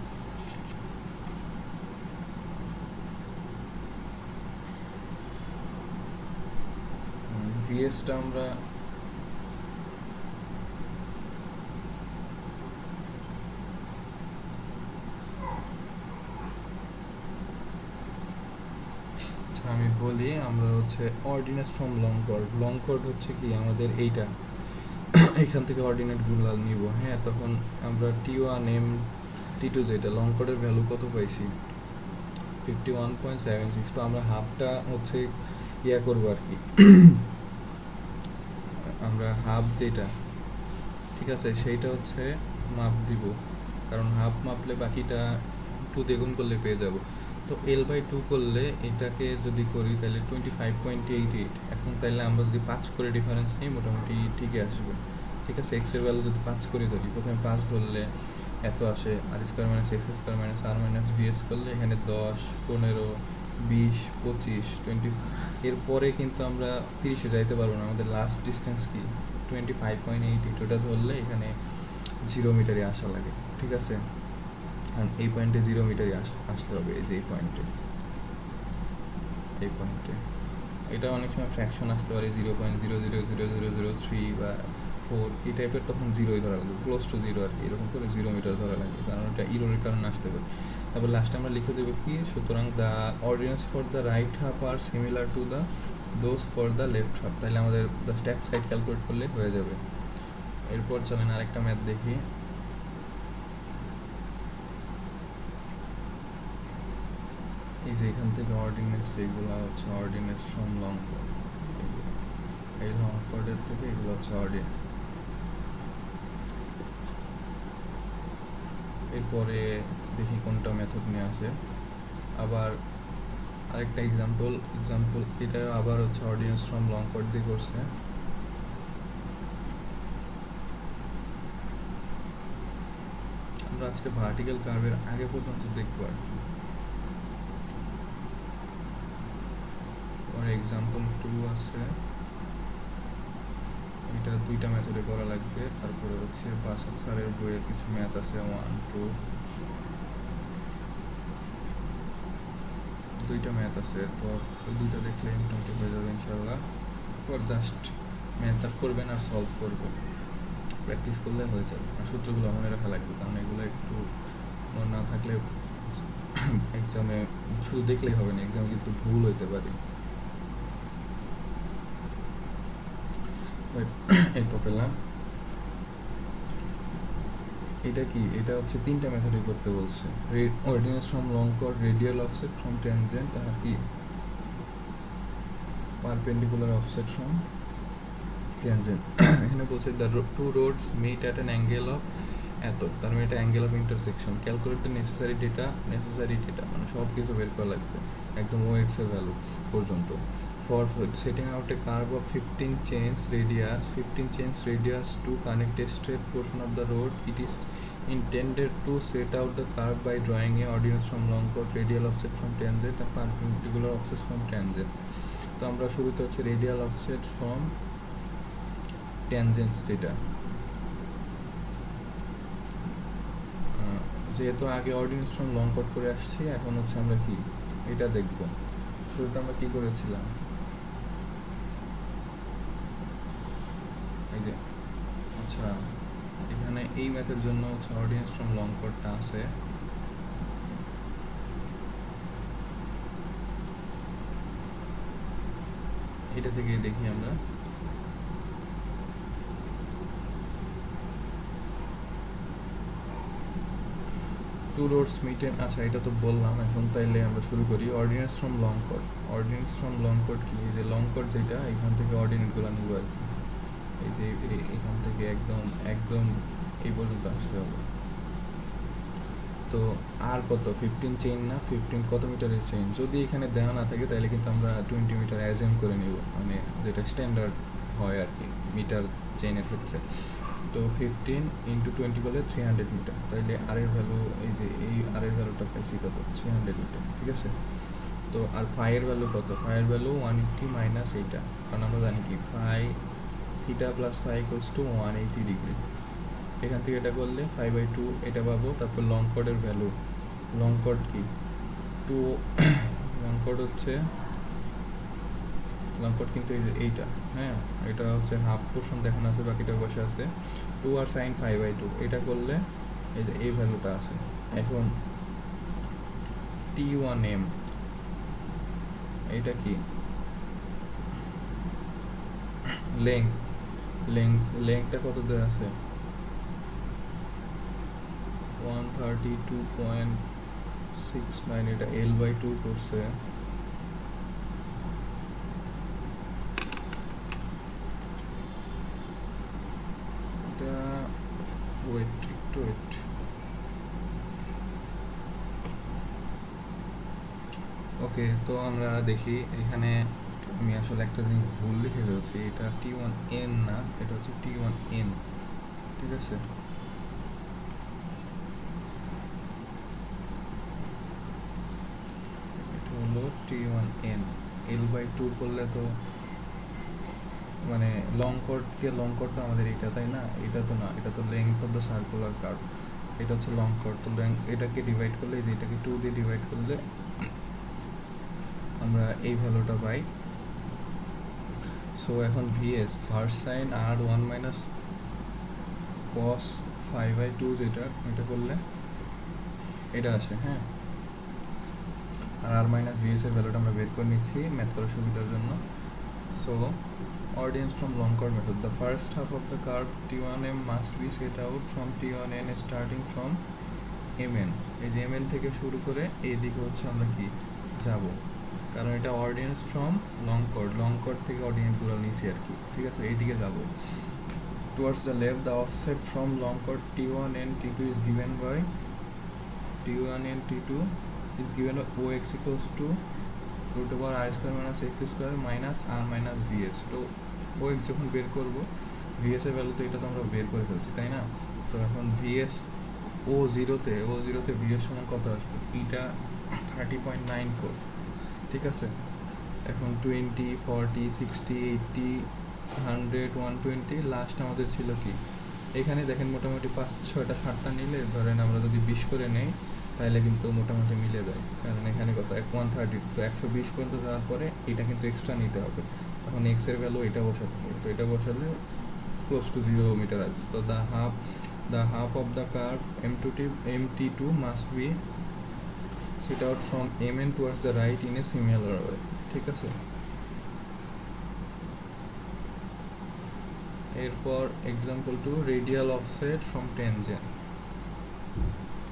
ভিএসটা আমরা আমি বলি, আমরা হচ্ছে ordinates from long chord, long chord হচ্ছে কি আমাদের এইটা, এখান থেকে অর্ডিনেটগুলো নিব। হ্যাঁ, তখন আমরা T1 M T2 যেটা লং কর্ডের ভ্যালু কত পাইছি 51.76, তো আমরা হাফটা হচ্ছে ইয়া করবো আর কি, আমরা হাফ যেটা ঠিক আছে সেইটা হচ্ছে মাপ দিব, কারণ হাফ মাপলে বাকিটা 2 দিয়ে গুণ করলে পেয়ে যাব। তো L/2 করলে এটাকে যদি করি তাহলে 25.88। এখন তাহলে আমরা যদি 5 করে ডিফারেন্স নিই মোটামুটি ঠিকই আসবে। ঠিক আছে, এক্স এর ভ্যালু যদি 5 করে ধরি, প্রথমে 5 ধরলে এত আসে, R square minus x square minus R minus VS করলে এখানে 10, 15, 20, 25, 20। এরপরে কিন্তু আমরা 30-এ যাইতে পারবো না, আমাদের লাস্ট ডিস্টেন্স কি 25.88, ওটা ধরলে এখানে 0 মিটারে আসা লাগে। ঠিক আছে, কারণ এই পয়েন্টে 0 মিটারে আসতে হবে, এই যে এই পয়েন্টে, এই পয়েন্টে এটা অনেক সময় ফ্র্যাকশন আসতে পারে 0.000003 বা 4, এই টাইপের, তখন 0ই ধরা লাগবে, ক্লোজ টু 0 আর কি, এরকম করে 0 মিটার ধরা লাগবে, কারণ এটা ইরোরের কারণে আসতে পারে। তারপর লাস্টে আমরা লিখে দেবো কি, সুতরাং the ordinates for the right half are similar to the those for the left half, তাহলে আমাদের দ্য স্ট্যাক সাইড ক্যালকুলেট করলে হয়ে যাবে। এরপর চলেন আরেকটা ম্যাথ দেখি। এই যে এখান থেকে অর্ডিনেটস, এইগুলো হচ্ছে অর্ডিনেটস ফ্রম লং কর্ড, এই লং কর্ডের থেকে এগুলো হচ্ছে অর্ডিনেট। এরপরে দেখি কোনটা মেথড নিয়ে আসে। আবার আরেকটা এক্সাম্পল, এটা আবার হচ্ছে অর্ডিনেটস ফ্রম লং কর্ড দিয়ে করছে। আমরা আজকে ভার্টিক্যাল কার্ভের আগে পর্যন্ত দেখবো আর কি। এক্সাম্পল 2 আছে, এটা 2টা মেথডে করা লাগবে। তারপরে হচ্ছে বাসাত স্যারের বইয়ের কিছু ম্যাথ আছে 1, 2, 2টা ম্যাথ আছে। এরপর ওই 2টা দেখলে মোটামুটি হয়ে যাবে ইনশাআল্লাহ। এরপর জাস্ট ম্যাথটা করবেন আর সলভ করবেন, প্র্যাকটিস করলে হয়ে যাবে। আর সূত্রগুলো মনে রাখা লাগবে, কারণ এগুলো একটু মনে না থাকলে এক্সামে শুধু দেখলেই হবে না, এক্সামে কিন্তু ভুল হইতে পারে। এই তো পেলাম। এটা কি, এটা হচ্ছে 3টা মেথডে করতে বলছে, ordinates from long chord, radial offset from tangent, আর কি পারপেন্ডিকুলার অফসেট ফ্রম ট্যানজেন্ট। এখানে বলছে the two roads meet at an angle of এত, তার মানে এটা angle of intersection. Calculate the necessary data মানে সব কিছু বের করা লাগবে একদম ও এক্স এর ভ্যালু পর্যন্ত। For setting out a curve of 15 change radius to connect a straight portion of the road, it is intended to set out the curve by drawing a ordinance from long chord, radial offset from tangent and perpendicular offset from tangent. তো আমরা শুরুতে হচ্ছে radial offset from tangents, যেটা যেহেতু আগে ordinance from long কট করে আসছি, এখন হচ্ছে আমরা কি এটা দেখব। শুরুতে আমরা কি করেছিলাম, এই যে আচ্ছা এখানে এই ম্যাথের জন্য হচ্ছে অর্ডিনেন্স ফ্রম লং কটটা আছে। এটা থেকে দেখি আমরা টু রোডস মিটেন। আচ্ছা এটা তো বললাম, এখন তাইলে আমরা শুরু করি। অর্ডিনেন্স ফ্রম লং কট কি, এই যে লং কট যেটা, এখান থেকে অর্ডিনেটগুলো নিব আর কি। এই যে এখান থেকে একদম একদম এই পর্যন্ত আসতে হবে। তো আর কত 15 চেইন না, 15 কত মিটারের চেইন যদি এখানে দেওয়া না থাকে তাহলে কিন্তু আমরা 20 মিটার অ্যাজিউম করে নিব, মানে যেটা স্ট্যান্ডার্ড হয় আর কি মিটার চেইনের ক্ষেত্রে। তো 15 × 20 করলে 300 মিটার, তাইলে আর এর ভ্যালু, এই যে এই আর এর ভ্যালুটা পাইছি কত 300 মিটার, ঠিক আছে। তো আর ফাইয়ের ভ্যালু কত, ফাইয়ের ভ্যালু 180 মাইনাস এইটা, কারণ আমরা জানি কি phi theta plus phi equals to 180 degree. এখান থেকে এটা করলে 5/2 এটা পাবো। তারপর লং কর্ডের ভ্যালু, লং কর্ড কি 2, লং কর্ড হচ্ছে লং কর্ড কিন্তু এইটা, হ্যাঁ এটা হচ্ছে হাফ পোর্শন দেখানো আছে, বাকিটা বসে আছে 2 আর সাইন 5/2, এটা করলে এই যে এই ভ্যালুটা আছে। এখন T1m এটা কি লেংথটা কত দেওয়া আছে 132.69, এটা L/2 করছে। এটা ওয়েট ওকে। তো আমরা দেখি এখানে আমি আসলে একটা জিনিস ভুল লিখে ফেলছি, এটা T1n না, এটা হচ্ছে T1n, ঠিক আছে। এটা হলো T1n, L/2 করলে তো মানে লং কর্ড তো আমাদের এটা, তাই না? এটা তো না, এটা তো length of the circular curve, এটা হচ্ছে লং কর্ড। তো এটাকে ডিভাইড করলে, এই যে এটাকে 2 দিয়ে ডিভাইড করলে আমরা এই ভ্যালুটা পাই। সো এখন VS first sine R1 minus cos 5/2, যেটা এটা করলে এটা আসে, হ্যাঁ। আর R মাইনাস VS এর ভ্যালুটা আমরা বের করে নিচ্ছি ম্যাথ করার সুবিধার জন্য। So ordinance from long chord method, the first half of the curve T1m must be set out from T1n starting from mn। এই যে mn থেকে শুরু করে এই দিকে হচ্ছে আমরা কি যাব, কারণ এটা অর্ডিনেন্স ফ্রম লং কর্ড থেকে অর্ডিনেন্সগুলো নিয়েছি আর কি, ঠিক আছে। এইদিকে যাব towards the left, the offset from long chord T1n T2 is given by T1n T2 is given by OX equals to √r² minus x² minus r minus VS। তো OX যখন বের করব, VS এর ভ্যালু তো এটা তো আমরা বের করে ফেলছি, তাই না? তো এখন VS O0তে VS সমান কত আসবে, এটা 30.94, ঠিক আছে। এখন 20, 40, 60, 80, 100, 120, লাস্ট আমাদের ছিল কি এখানে দেখেন মোটামুটি 5, 6টা 7টা নিলে, ধরেন আমরা যদি 20 করে নেই তাহলে কিন্তু মোটামুটি মিলে যায়, কারণ এখানে কত 130, তো 120 পর্যন্ত যাওয়ার পরে এটা কিন্তু এক্সট্রা নিতে হবে। এখন এক্স এর ভ্যালু এটা বসাতে হবে, তো এটা বসালে ক্লোজ টু 0 মিটার আসবে। তো the half of the curve MT2 must be set out from mn towards the right in a similar way, ঠিক আছে। এরপর example 2, radial offset from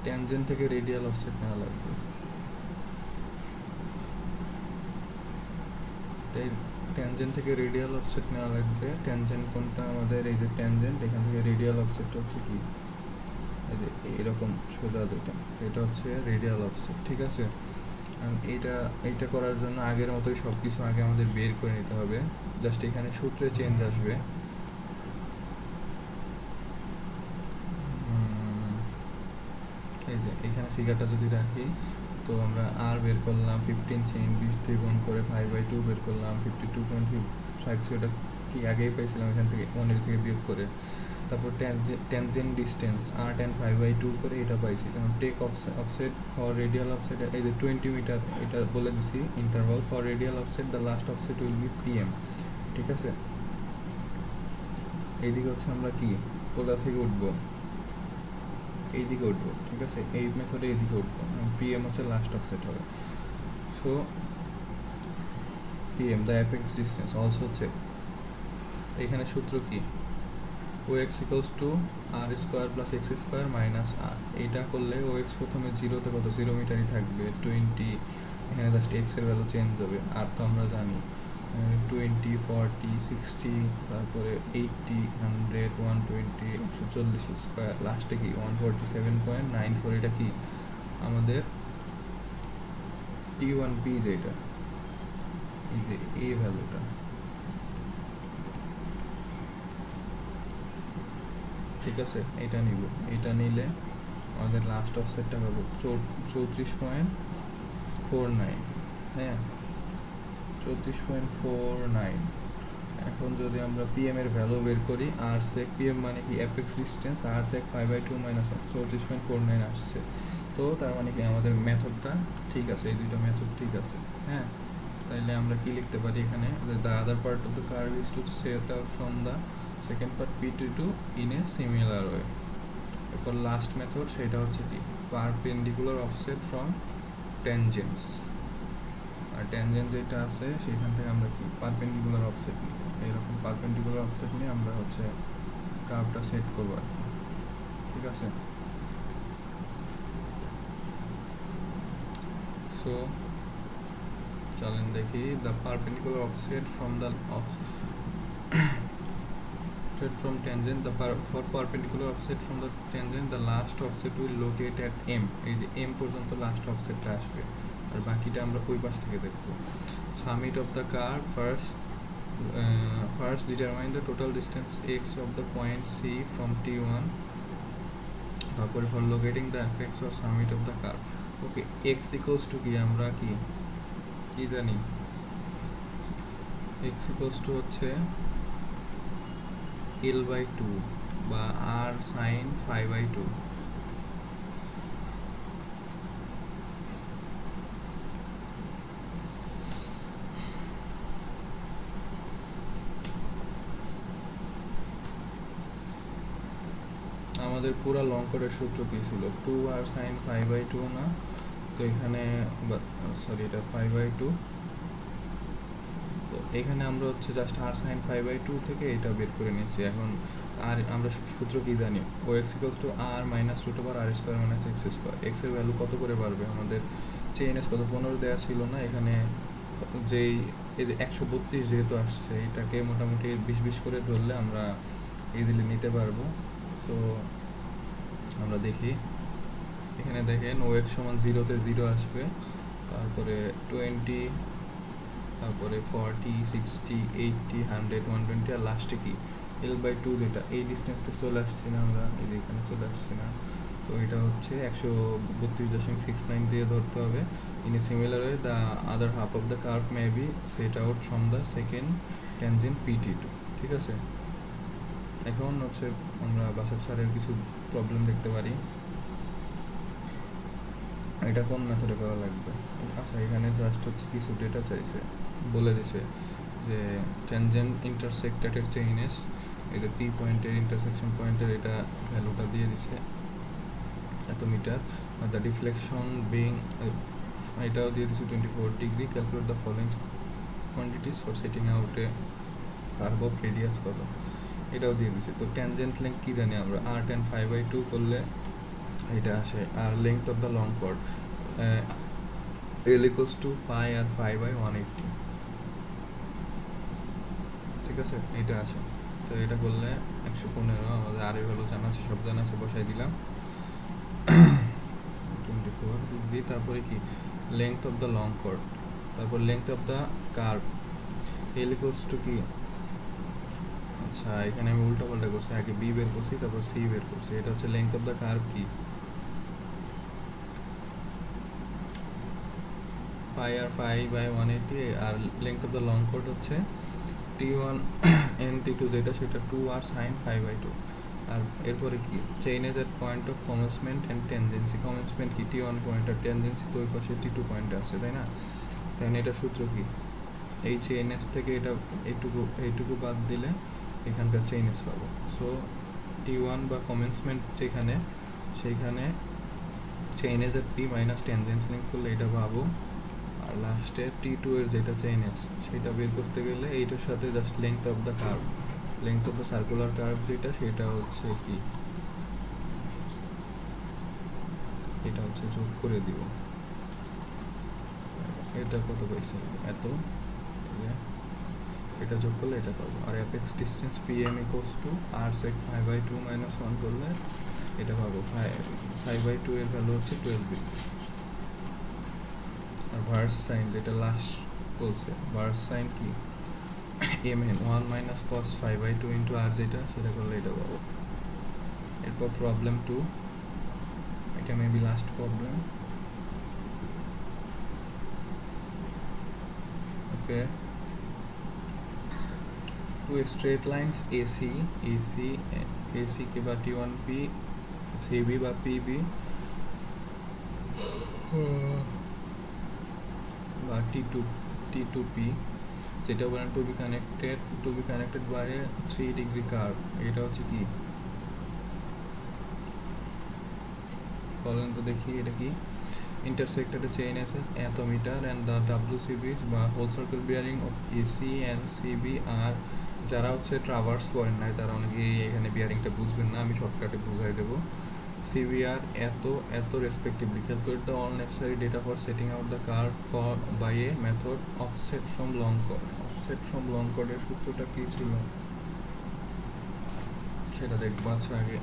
tangent থেকে রেডিয়াল অফসেট নেওয়া লাগবে। ট্যানজেন্ট থেকে রেডিয়াল অফসেট নেওয়া লাগবে। ট্যানজেন্ট কোনটা আমাদের, এই যে ট্যানজেন্ট, এখান থেকে রেডিয়াল অফসেট হচ্ছে কি এই যে এরকম সোজা যেটা, এটা হচ্ছে রেডিয়াল অফসেট, ঠিক আছে। এইটা করার জন্য আগের মতোই সব কিছু আগে আমাদের বের করে নিতে হবে, জাস্ট এখানে সূত্রে চেঞ্জ আসবে। এই যে এখানে ফিগারটা যদি রাখি, তো আমরা আর বের করলাম 15 চেইন 20 দিয়ে গুণ করে 5/2 বের করলাম, 52.5 সেটা কি আগেই পাইছিলাম এখান থেকে 1 থেকে বিয়োগ করে, তারপর ট্যানজেন্ট ডিস্টেন্স আর tan 5/2 করে এটা পাইছি। তখন take offset for radial offset, এই যে 20 মিটার এটা বলে দিছি interval for radial offset, the last offset will be PM, ঠিক আছে। এইদিকে হচ্ছে আমরা কি কোথা থেকে উঠবো, এইদিকে উঠবো, ঠিক আছে, এই মেথডে এইদিকে উঠবো, PM হচ্ছে লাস্ট অফসেট হবে। So PM the apex distance also check. এখানে সূত্র কি, OX equals to R square plus X square minus R, এইটা করলে OX প্রথমে 0-তে কত 0 মিটারই থাকবে 20, এখানে জাস্ট X এর ভ্যালু চেঞ্জ হবে, আর তো আমরা জানি 20, 40, 60, তারপরে 80, 100, 120, 140 স্কোয়ার, লাস্টে কি 147.94, এটা কি আমাদের T1P, যেটা এই যে এই ভ্যালুটা, ঠিক আছে। এটা নিব, এটা নিলে আমাদের লাস্ট অফসেটটা পাবো 34.49, হ্যাঁ 34.49। এখন যদি আমরা PM এর ভ্যালু বের করি, আর সেক PM মানে কি অ্যাপেক্স ডিস্টেন্স, আর সেক 5/2 মাইনাস 34.49 আসছে। তো তার মানে কি আমাদের মেথডটা ঠিক আছে, এই দুইটা মেথড ঠিক আছে, হ্যাঁ। তাইলে আমরা কি লিখতে পারি এখানে, the other part of the curve is to set out from the second part P2 in a similar way. এরপর লাস্ট মেথড সেটা হচ্ছে কি পারপেন্ডিকুলার অফসেট ফ্রম ট্যানজেন্টস, আর ট্যানজেন্ট যেটা আছে সেখান থেকে আমরা কি পারপেন্ডিকুলার অফসেট নিব, এরকম পারপেন্ডিকুলার অফসেট নিয়ে আমরা হচ্ছে কার্ভটা সেট করব আর কি, ঠিক আছে। সো চলেন দেখি, the perpendicular offset from the from tangent, for perpendicular offset from the tangent the last offset will locate at M, এই যে M পর্যন্ত লাস্ট অফসেটটা আসবে, আর বাকিটা আমরা ওই পাশ থেকে দেখব। Summit of the curve, first determine the total distance x of the point C from T1, তারপরে for locating the apex or summit of the curve, okay x equals to কি আমরা কি জানি, x equals to হচ্ছে L/2 বা R sin 5/2। আমাদের পুরো long কোডের সূত্র কি ছিল, 2R sin 5/2 না, তো এখানে সরি এটা 5/2, তো এখানে আমরা হচ্ছে জাস্ট R sin 5/2 থেকে এটা বের করে নিয়েছি। এখন আর আমরা সূত্র কি জানি, OX equals to R minus root over R square minus X square, X এর ভ্যালু কত করে বাড়বে, আমাদের চেইনএস কত 15 দেওয়া ছিল না, এখানে যেই এই যে 132 যেহেতু আসছে, এটাকে মোটামুটি 20 করে ধরলে আমরা ইজিলি নিতে পারবো। সো আমরা দেখি, এখানে দেখেন OX সমান 0-তে 0 আসবে, তারপরে 20, তারপরে 40, 60, 80, 100, 120, আর লাস্টে কি L/2, যেটা এই ডিস্টেন্সে চলে আসছে না, আমরা এই যে এখানে চলে আসছে না, তো এটা হচ্ছে 132.69 দিয়ে ধরতে হবে। In a similar way the other half of the curve may be set out from the second tangent PT2, ঠিক আছে। এখন হচ্ছে আমরা বাসার স্যারের কিছু প্রবলেম দেখতে পারি, এটা কোন মেথডে করা লাগবে। আচ্ছা এখানে জাস্ট হচ্ছে কিছু ডেটা চাইছে, বলে দিছে যে ট্যানজেন্ট ইন্টারসেক্টেড চেইনএস, এই যে P পয়েন্টের ইন্টারসেকশন পয়েন্টের এটা ভ্যালুটা দিয়ে দিছে এত মিটার, আর দ্য ডিফ্লেকশন বিং এটাও দিয়ে দিছে 24 degree, calculate the following quantities for setting out a curve of radius কত, এটাও দিয়ে দিছে। তো ট্যানজেন্ট লেংথ কি জানি আমরা, R tan 5/2 করলে এটা আসে, আর length of the long chord L equals to pi R 5/180, ঠিক আছে, এটা আসে। তো এটা করলে 115, আমাদের আর এর ভ্যালু জানা আছে, সব জানা আছে, বসাই দিলাম। বি, তারপরে কি length of the long chord, তারপর length of the curve L equals to কি, আচ্ছা এখানে আমি উল্টা পাল্টা করছি, আগে বি বের করছি তারপর সি বের করছি। এটা হচ্ছে লেংথ অফ দ্য কার্ভ কি পাই আর 5/180, আর length of the long chord হচ্ছে T1 and T2 যেটা সেটা 2r sin 5/2। আর এরপরে কি চেইনের at point of commencement and tangency, commencement কি T1 পয়েন্ট আর টেনজেন্সি তো ওই পাশে T2 পয়েন্ট আছে, তাই না? তাই এটা সূত্র কি, এই চেইনএস থেকে এটা এইটুকু বাদ দিলে এখানকার চেইনএস পাবো। সো T1 বা কমেন্সমেন্ট যেখানে সেইখানে চেইনএস এট P মাইনাস টেনজেন্স লিঙ্ক করলে এটা পাবো। আর লাস্টে T2 এর যেটা চেইনএস সেটা বের করতে গেলে এইটার সাথে just length of the curve, length of the circular curve যেটা সেটা হচ্ছে কি, এটা হচ্ছে যোগ করে দিব। এটা কত পাইছে, এত, এটা যোগ করলে এটা পাবো। আর apex distance PM equals to r sec 5/2 minus 1 করলে এটা পাবো 5/2 এর ভ্যালু হচ্ছে 12 ডিগ্রি। আর ভার্স সাইন যেটা লাস্ট বলছে, ভার্স সাইন কি mn 1 minus cos 5/2 into r যেটা সেটা করলে এটা পাবো। এরপর প্রবলেম 2, এটা মেবি লাস্ট প্রবলেম। ওকে, টু স্ট্রেট লাইন্স AC के बाद T1P CB বা PB বা T2P যেটা বলেন to be connected by 3 degree curve. এটা হচ্ছে কি বলেন তো দেখি, এটা কি intersected a chain as nth meter and the WCB বা whole circle bearing of AC and CB are, যারা হচ্ছে ট্রাভার্স করেন নাই তারা অনেকে এখানে বিয়ারিংটা বুঝবেন না, আমি শর্টকাটে বুঝাই দেবো। CBR এত respectively calculate the all necessary data for setting out the curve for by a method offset from long chord. Offset from long কর্ডের সূত্রটা কি ছিল সেটা দেখবো। আচ্ছা আগে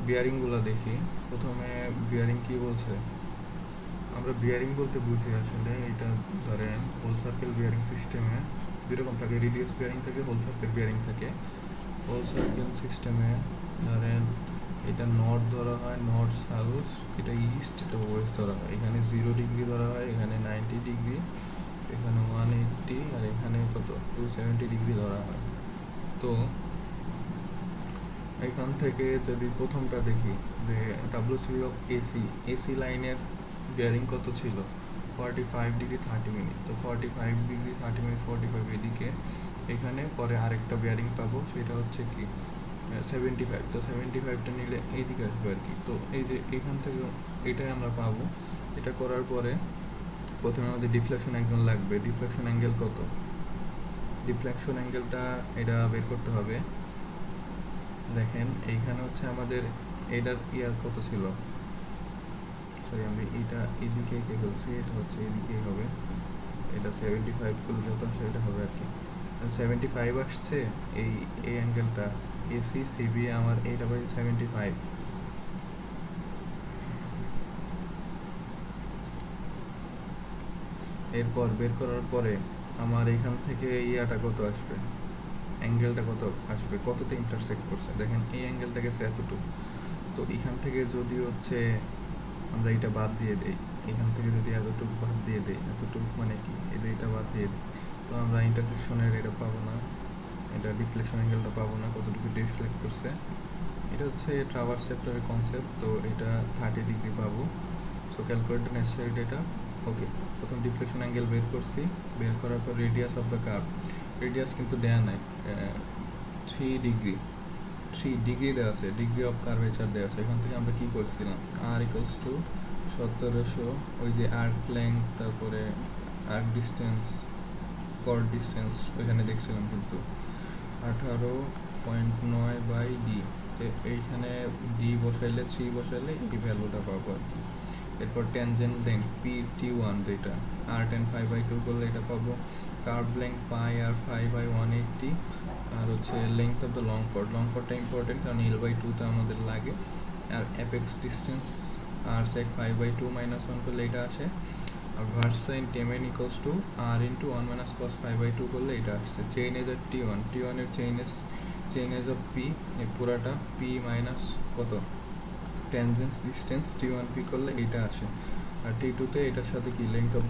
বিয়ারিংগুলো দেখি। প্রথমে বিয়ারিং কি বলছে, আমরা বিয়ারিং বলতে বুঝি আসলে এটা ধরেন হোল সার্কেল বিয়ারিং সিস্টেমে দুই রকম থাকে, রেডিয়াস বিয়ারিং থাকে, হোল সার্কেল বিয়ারিং থাকে। হোল সার্কেল সিস্টেমে ধরেন এটা নর্থ ধরা হয়, নর্থ সাউথ, এটা ইস্ট, এটা ওয়েস্ট ধরা হয়। এখানে 0 ডিগ্রি ধরা হয়, এখানে 90 ডিগ্রি, এখানে 180, আর এখানে কত 270 ডিগ্রি ধরা হয়। তো এখান থেকে যদি প্রথমটা দেখি যে WCB অফ এসি লাইনের বিয়ারিং কত ছিল 45 ডিগ্রি 30 মিনিট। তো 45 ডিগ্রি 30 মিনিট 45 এদিকে, এখানে পরে আরেকটা বিয়ারিং পাবো সেটা হচ্ছে কি 75। তো 75টা নিলে এইদিকে আসবে আর কি। তো এই যে এখান থেকে এটাই আমরা পাবো। এটা করার পরে প্রথমে আমাদের ডিফ্লেকশন অ্যাঙ্গেল লাগবে। ডিফ্লেকশন অ্যাঙ্গেল কত, ডিফ্লেকশন অ্যাঙ্গেলটা এটা বের করতে হবে। দেখেন এইখানে হচ্ছে আমাদের এটার ইয়ার কত ছিল, সরি আমি এটা এদিকে কে বলছি, এটা হচ্ছে এদিকেই হবে, এটা 75 গুলো যত আসে এটা হবে আর কি। 75 আসছে এই অ্যাঙ্গেলটা এসি সিবি আমার এইটা বাই 75। এরপর বের করার পরে আমার এখান থেকে ইয়াটা কত আসবে, অ্যাঙ্গেলটা কত আসবে, কততে ইন্টারসেক্ট করছে। দেখেন এই অ্যাঙ্গেলটা গেছে এতটুকু। তো এখান থেকে যদি হচ্ছে আমরা এটা বাদ দিয়ে দেই, এখান থেকে যদি এতটুকু বাদ দিয়ে দেই, এতটুকু মানে কি এটা বাদ দিয়ে দিই, তো আমরা ইন্টারসেকশনের এটা পাবো না, এটা ডিফ্লেকশন অ্যাঙ্গেলটা পাবো না, কতটুকু ডিফ্লেক্ট করছে। এটা হচ্ছে ট্রাভার্স সেক্টরের কনসেপ্ট। তো এটা 30 ডিগ্রি পাবো। So calculate the necessary data. Okay, প্রথম ডিফ্লেকশন অ্যাঙ্গেল বের করছি, বের করার পর radius of the curve, radius কিন্তু দেয়া নাই, 3 ডিগ্রি দেওয়া আছে, ডিগ্রি অফ কার্ভেচার দেওয়া আছে। এখান থেকে আমরা কি করছিলাম, আর ইকুয়ালস টু 1700, ওই যে আর্ক লেংথ, তারপরে আর্ক ডিস্টেন্স, কর্ড ডিস্টেন্স ওইখানে দেখছিলাম, কিন্তু 18.9/d। এইখানে ডি বসাইলে 3 বসাইলে এই ভ্যালুটা পাবো আর কি। এরপর ট্যানজেন্ট লেংথ PT1 যেটা r10 5/2 করলে এটা পাবো। কার্ভ লেংথ পাই আর 5/180, আর হচ্ছে length of the long chord, long কর্ডটা ইম্পর্টেন্ট কারণ L/2 তে আমাদের লাগে। আর অ্যাপেক্স ডিস্টেন্স আর sec 5/2 minus 1 করলে এটা আসে, আর verse sin Tmin equals to r into 1 minus cos 5/2 করলে এটা আসছে। চেইন এজ এর T1 এর চেইন এজ অফ P, এই পুরাটা P মাইনাস কত tangent distance T1P করলে এটা আসে। আর T2 তে এটার সাথে কি length of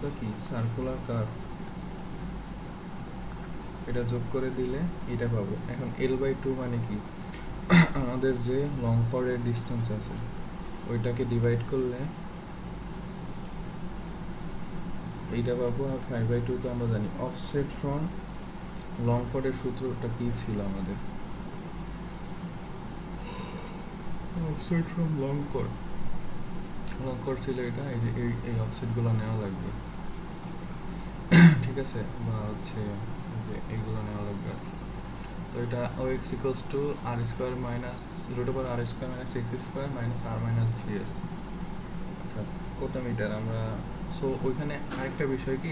the কি সার্কুলার কার্ভ, এটা যোগ করে দিলে এটা পাবো। এখন L/2 মানে কি, আমাদের যে লং কর্ডের ডিসটেন্স আছে ওইটাকে ডিভাইড করলে এইটা পাবো। আর 5/2 তো আমরা জানি অফসেট ফ্রম লং কর্ডের সূত্রটা কি ছিল আমাদের, অফসেট ফ্রম লং কর্ড ছিল এটা, এই যে এই অফসেটগুলো নেওয়া লাগবে, ঠিক আছে, বা হচ্ছে যে এইগুলো নেওয়া লাগবে আর কি। তো এটা OX equals to r square minus root over r square minus x square minus r minus vs। আচ্ছা কত মিটার আমরা, সো ওইখানে আরেকটা বিষয় কি,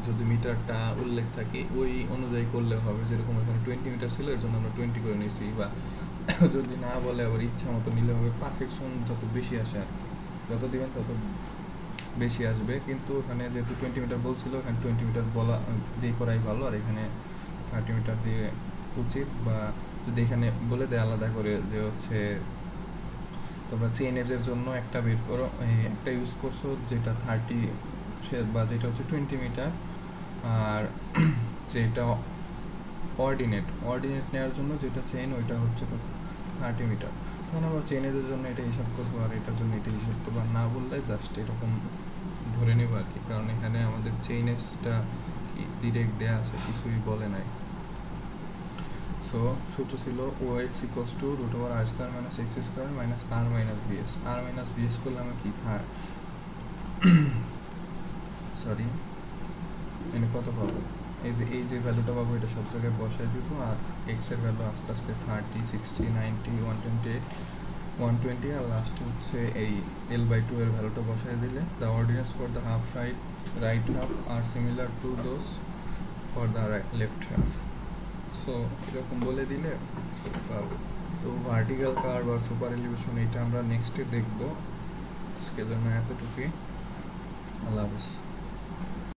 যদি মিটারটা উল্লেখ থাকে ওই অনুযায়ী করলে হবে, যেরকম এখানে 20 মিটার ছিল এর জন্য আমরা 20 করে নিয়েছি, বা যদি না বলে আবার ইচ্ছা মতো নিলে হবে, পারফেকশন যত বেশি আসে আর কি, যত দিবেন তত বেশি আসবে। কিন্তু এখানে যেহেতু 20 মিটার বলছিল, এখানে 20 মিটার বলা দিয়ে করাই ভালো, আর এখানে 30 মিটার দিয়ে উচিত, বা যদি এখানে বলে দেয় আলাদা করে যে হচ্ছে তোমরা চেইন এজের জন্য একটা বের করো, একটা ইউজ করছো যেটা 30 বা যেটা হচ্ছে 20 মিটার, আর যেটা অর্ডিনেট নেওয়ার জন্য যেটা চেইন ওইটা হচ্ছে 30 মিটার। তখন আবার চেইন এজের জন্য এটা হিসাব করবো, আর এটার জন্য এটা হিসাব করবো, আর না বললে জাস্ট এরকম ধরে নেবো আর কি, কারণ এখানে আমাদের চেইন এজটা ডিরেক্ট দেয়া আছে, কিছুই বলে নাই। সো সূত্র ছিল OX equals to root over r square minus x square minus r minus vs। r minus vs করলে আমরা কি থাক সরি এনে কত পাবো, এই যে ভ্যালুটা পাবো এটা সব জায়গায় বসাই দিব, আর x এর ভ্যালু আস্তে আস্তে 30, 60, 90, 128, 120, আর লাস্ট হচ্ছে এই L/2 এর ভ্যালুটা বসাই দিলে the ordinates for the half right half are similar to those for the left half। So এরকম বলে দিলে পাবো। তো ভার্টিক্যাল কার্ভ আর সুপার এলিভেশন এটা আমরা নেক্সটে দেখবো। আজকের জন্য এতটুকুই, আল্লাহ হাফেজ।